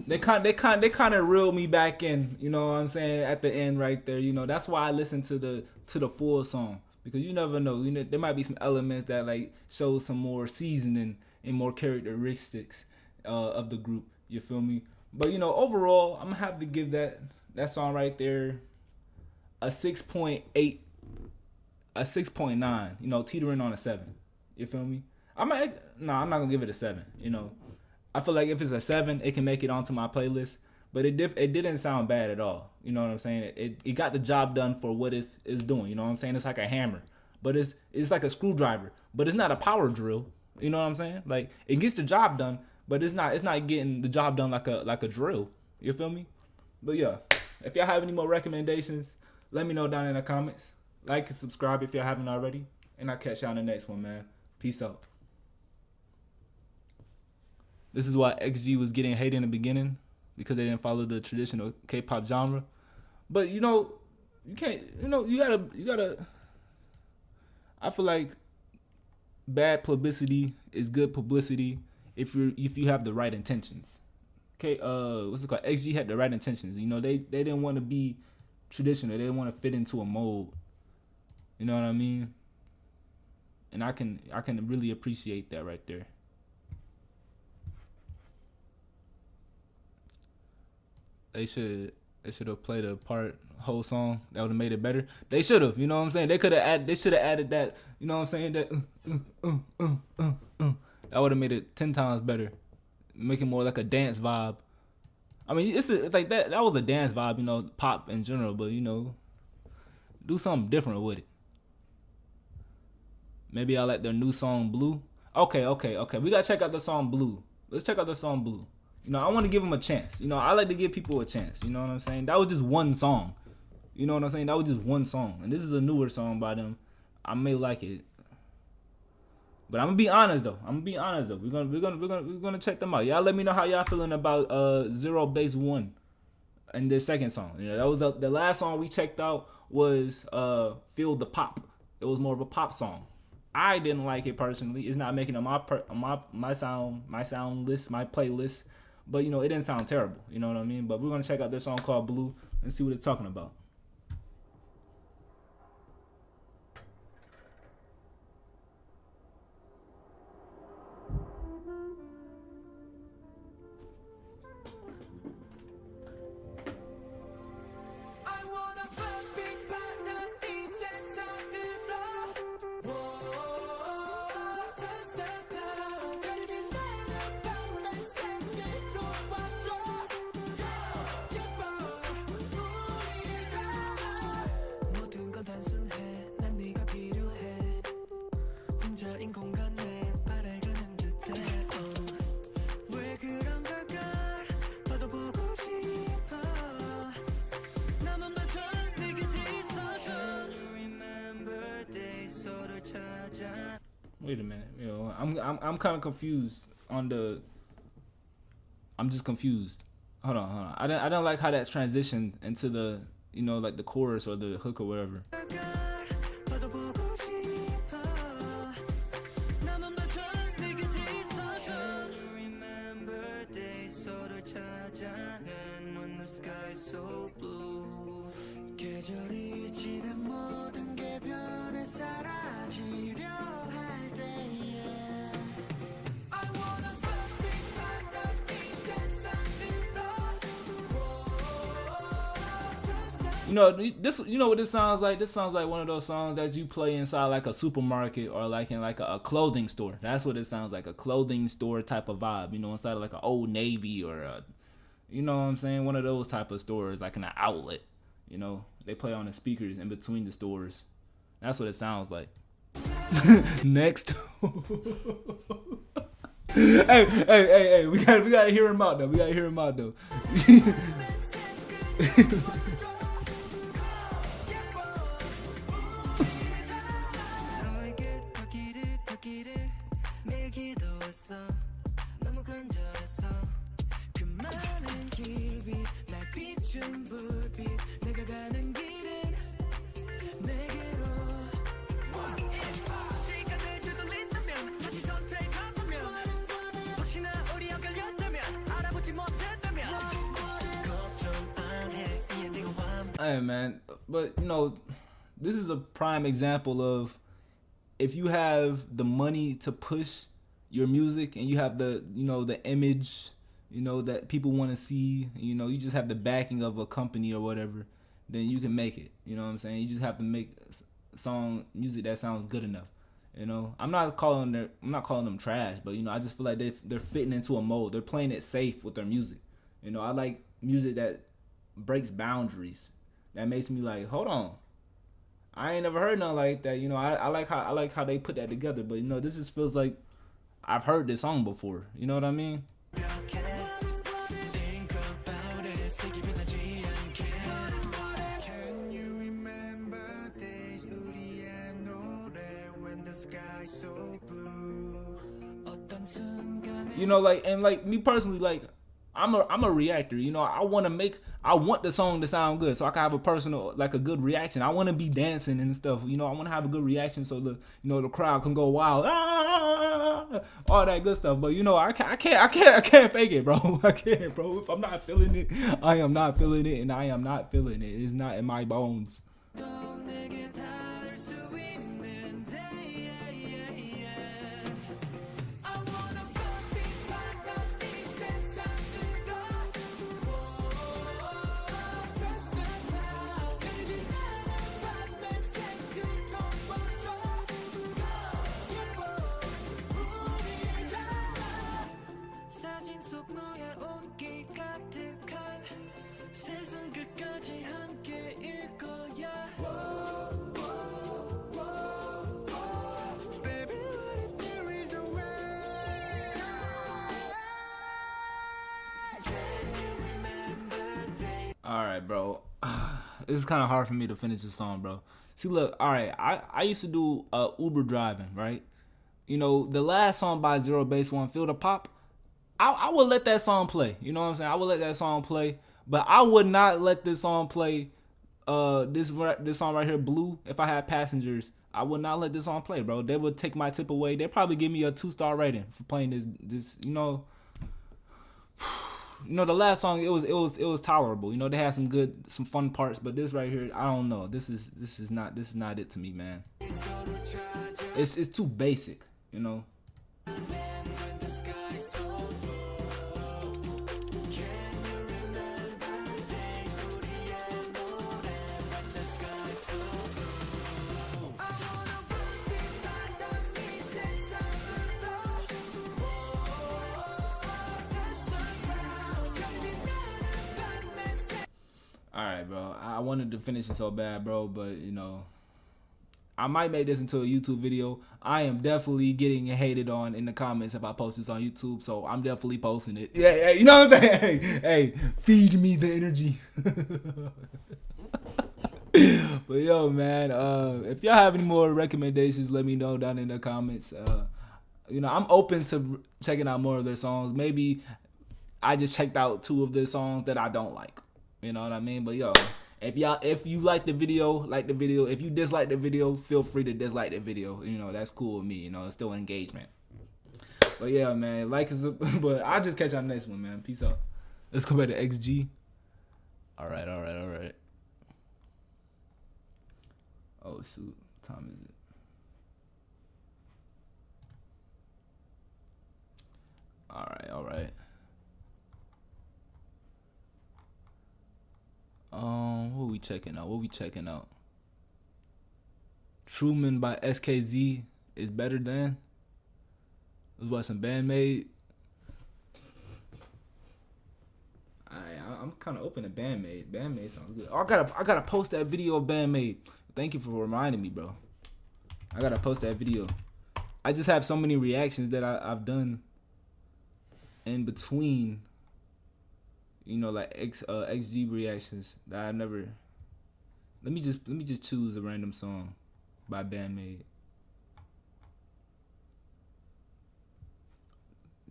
They kind of reeled me back in, you know what I'm saying, at the end right there. You know, that's why I listen to the full song, because you never know. You know, there might be some elements that like show some more seasoning and more characteristics of the group. You feel me? But you know, overall, I'm gonna have to give that song right there a 6.8, a 6.9. You know, teetering on a 7. You feel me? I'm not gonna give it a 7. You know. I feel like if it's a 7, it can make it onto my playlist. But it didn't sound bad at all. You know what I'm saying? It got the job done for what it's doing. You know what I'm saying? It's like a hammer, but it's like a screwdriver, but it's not a power drill. You know what I'm saying? Like, it gets the job done, but it's not getting the job done like a drill. You feel me? But yeah, if y'all have any more recommendations, let me know down in the comments. Like and subscribe if y'all haven't already, and I'll catch y'all in the next one, man. Peace out. This is why XG was getting hate in the beginning, because they didn't follow the traditional K-pop genre. But you know, you can't, you gotta I feel like bad publicity is good publicity if you have the right intentions. Okay, what's it called? XG had the right intentions. You know, they didn't want to be traditional. They didn't want to fit into a mold. You know what I mean? And I can really appreciate that right there. They should have played a whole song that would have made it better. They should have, you know what I'm saying? They should have added that, you know what I'm saying? That that would have made it 10 times better. Make it more like a dance vibe. I mean, it's like that was a dance vibe, you know, pop in general, but you know, do something different with it. Maybe I like their new song Blue. Okay. We gotta check out the song Blue. Let's check out the song Blue. You know, I want to give them a chance. You know, I like to give people a chance. You know what I'm saying? That was just one song. You know what I'm saying? That was just one song. And this is a newer song by them. I may like it. But I'm gonna be honest though. We're gonna check them out. Y'all let me know how y'all feeling about Zero Base One and their second song. You know, that was the last song we checked out was Feel the Pop. It was more of a pop song. I didn't like it personally. It's not making it on my sound list, my playlist. But you know, it didn't sound terrible. You know what I mean? But we're gonna check out this song called Blue and see what it's talking about. I want a Blackpink partner 이 세상으로 touch that down baby 나는 밤에 생기로 와줘 예뻐 우리 다 모든 건 단순해 난 네가 필요해 혼자인 공간에 바래가는 듯해 왜 그런 걸까 봐도 보고 싶어 나만 맞춰 네 곁에 있어줘 Can you remember days 서로를 찾아 Wait a minute, you know, I'm kind of confused on the. I'm just confused. Hold on. I don't like how that transitioned into the, you know, like the chorus or the hook or whatever. 봐도 보고 싶어 나만 맞춰 네 곁에 있어줘 Can you remember days 서로를 찾아 And when the sky is so blue 계절이 지난 모든 게 변해 사라지려 할 때에 I wanna Blackpink partner 이 세상으로 You know this. You know what this sounds like? This sounds like one of those songs that you play inside like a supermarket or like in like a clothing store. That's what it sounds like, a clothing store type of vibe. You know, inside of like an Old Navy or a, you know what I'm saying, one of those type of stores, like in an outlet. You know, they play on the speakers in between the stores. That's what it sounds like. Next. hey, we gotta hear him out though. 너에게 닿기를 매일 기도했어 너무 간절했어 그 많은 길 위 날 비춘 불빛 내가 가는 길은 내게로 시간을 되돌린다면 다시 선택한다면 혹시나 우리 엇갈렸다면 알아보지 못했다면 걱정 안해 이 엔딩은 완벽 Hey man, but you know, this is a prime example of if you have the money to push your music and you have the, you know, the image, you know, that people want to see, you know, you just have the backing of a company or whatever, then you can make it. You know what I'm saying? You just have to make song music that sounds good enough. You know, I'm not calling them trash, but you know, I just feel like they're fitting into a mold. They're playing it safe with their music. You know, I like music that breaks boundaries. That makes me like, hold on, I ain't never heard nothing like that. You know, I like how they put that together. But you know, this just feels like I've heard this song before. You know what I mean? You know, like, and like me personally, like I'm a reactor. You know, I want the song to sound good, so I can have a personal, like a good reaction. I want to be dancing and stuff. You know, I want to have a good reaction, so the crowd can go wild, all that good stuff. But you know, I can't fake it, bro. I can't, bro. If I'm not feeling it, I am not feeling it, and I am not feeling it. It's not in my bones. Alright, bro. This is kind of hard for me to finish this song, bro. See, look, alright, I used to do Uber driving, right? You know, the last song by Zero Base One, Feel the Pop, I would let that song play. You know what I'm saying? I would let that song play. But I would not let this song play, this song right here, Blue, if I had passengers. I would not let this song play, bro. They would take my tip away. They'd probably give me a 2-star rating for playing this, you know. You know, the last song, it was tolerable. You know, they had some fun parts, but this right here, I don't know. This is not it to me, man. It's too basic, you know. Alright, bro. I wanted to finish it so bad, bro, but you know, I might make this into a YouTube video. I am definitely getting hated on in the comments if I post this on YouTube, so I'm definitely posting it. Yeah, you know what I'm saying? Hey, feed me the energy. But yo, man, if y'all have any more recommendations, let me know down in the comments. You know, I'm open to checking out more of their songs. Maybe I just checked out 2 of their songs that I don't like. You know what I mean? But yo, if you like the video, like the video. If you dislike the video, feel free to dislike the video. You know, that's cool with me. You know, it's still engagement. But yeah, man, but I'll just catch you on the next one, man. Peace out. Let's go back to XG. All right. Oh shoot, what time is it? All right. What we checking out? Truman by SKZ is better than. Let's watch some Bandmade. I'm kind of open to Bandmade. Bandmade sounds good. Oh, I gotta post that video of Bandmade. Thank you for reminding me, bro. I gotta post that video. I just have so many reactions that I've done in between. You know, like XG reactions that I've never. Let me just choose a random song by Bandmade.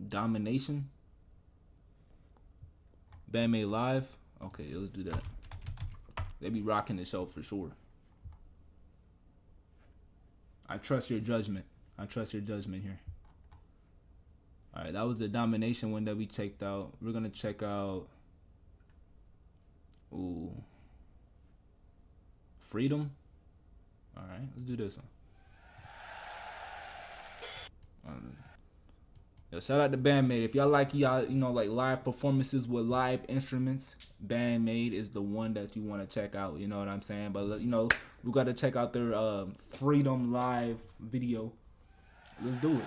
Domination. Bandmade Live. Okay, let's do that. They be rocking the show for sure. I trust your judgment. Here. All right, that was the Domination one that we checked out. We're gonna check out. Ooh. Freedom. All right, let's do this one. Yo, shout out to Bandmade. If y'all like like live performances with live instruments, Bandmade is the one that you want to check out. You know what I'm saying? But you know, we got to check out their Freedom Live video. Let's do it.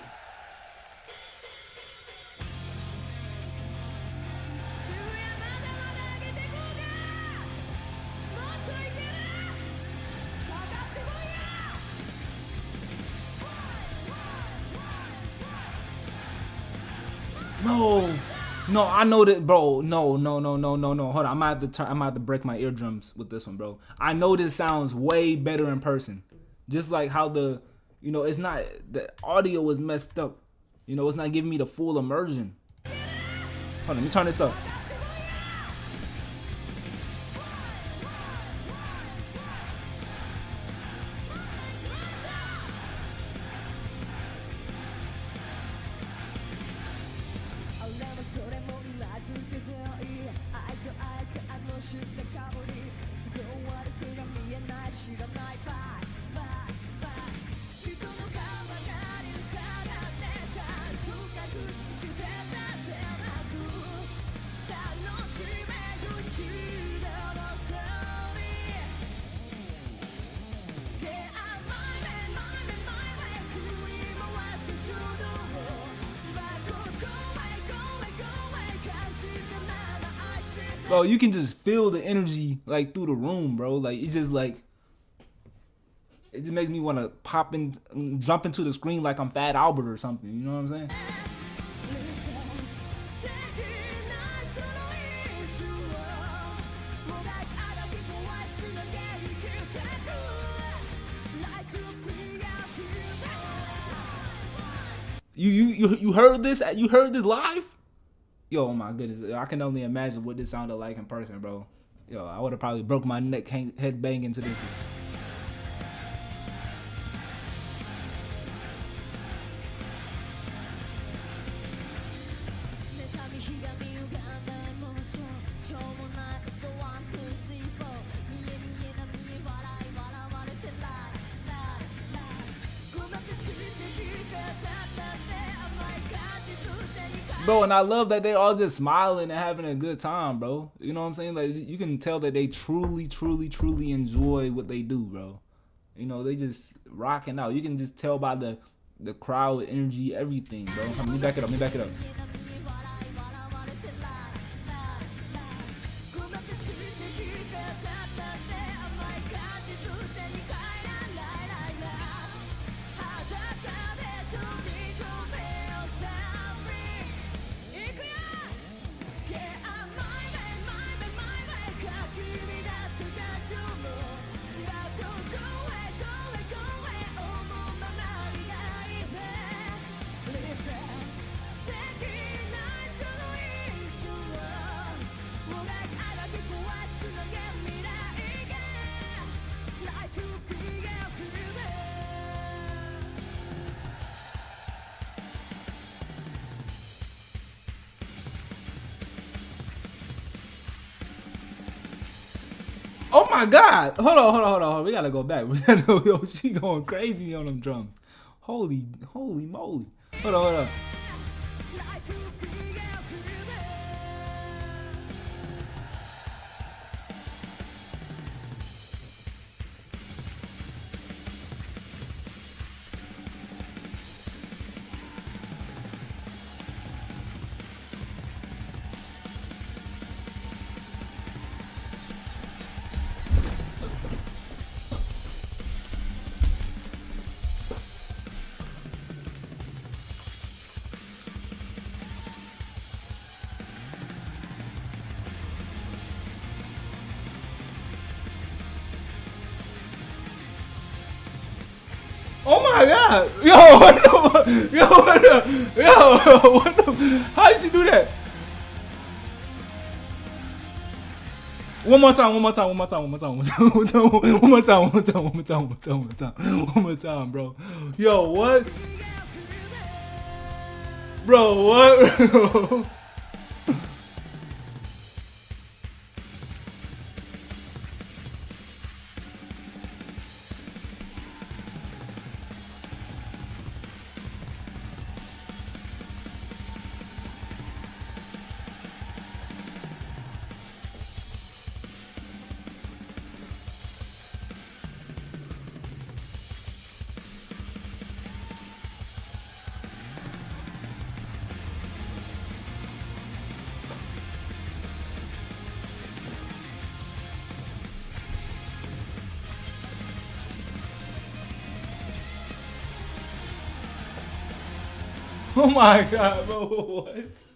No, I know that, bro. No. Hold on, I'm gonna have to break my eardrums with this one, bro. I know this sounds way better in person. Just like how it's not, the audio was messed up. It's not giving me the full immersion. Hold on, let me turn this up. Bro, you can just feel the energy like through the room, bro. Like it just makes me want to jump into the screen like I'm Fat Albert or something. You know what I'm saying? You heard this? You heard this live? Yo, oh my goodness. I can only imagine what this sounded like in person, bro. Yo, I would have probably broke my neck head bang into this. Bro, and I love that they all just smiling and having a good time, bro. You know what I'm saying? Like, you can tell that they truly enjoy what they do, bro. They just rocking out. You can just tell by the crowd energy, everything, bro. Let me back it up. Oh my God! Hold on. We gotta go back. We gotta go. Yo, she going crazy on them drums. Holy moly! Hold on. Oh my God! What the? How did she do that? One more time, bro. Yo, what? Bro, what? Oh my god, bro. What?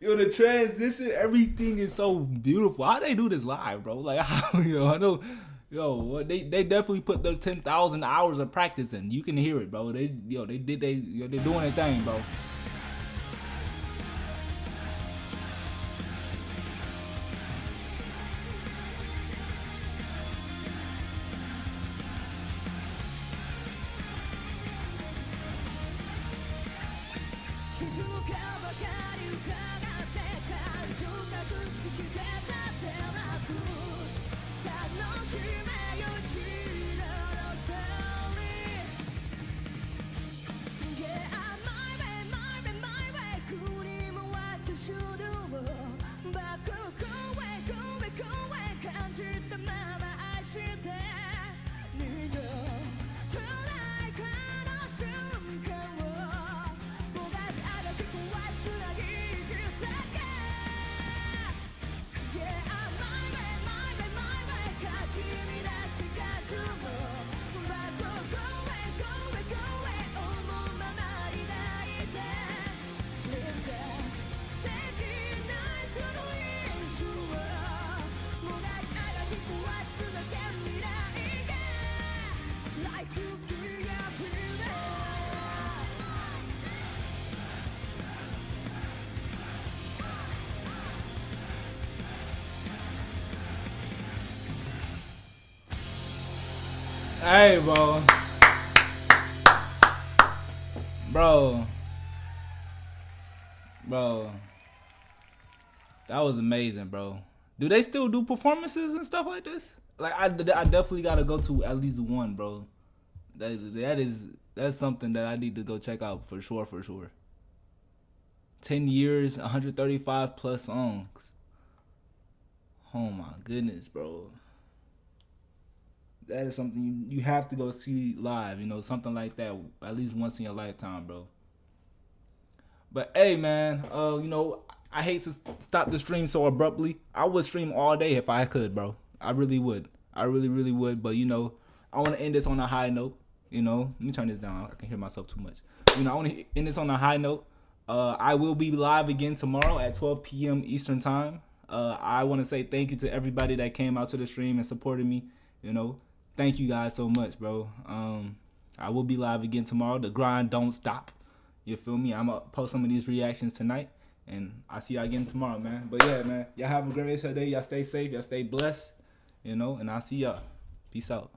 Yo, the transition, everything is so beautiful. How they do this live, bro? Like, how, I know, they definitely put their 10,000 hours of practice in. You can hear it, bro. They're doing their thing, bro. Hey, bro. Bro. That was amazing, bro. Do they still do performances and stuff like this? Like, I definitely gotta go to at least one, bro. That's something that I need to go check out for sure. 10 years, 135 plus songs. Oh my goodness, bro. That is something you have to go see live, something like that at least once in your lifetime, bro. But hey, man, I hate to stop the stream so abruptly. I would stream all day if I could, bro. I really would. I really, really would. But, I want to end this on a high note. Let me turn this down. I can hear myself too much. I want to end this on a high note. I will be live again tomorrow at 12 p.m. Eastern time. I want to say thank you to everybody that came out to the stream and supported me. Thank you guys so much, bro. I will be live again tomorrow. The grind don't stop. You feel me? I'm going to post some of these reactions tonight. And I'll see y'all again tomorrow, man. But yeah, man. Y'all have a great rest of the day. Y'all stay safe. Y'all stay blessed. And I'll see y'all. Peace out.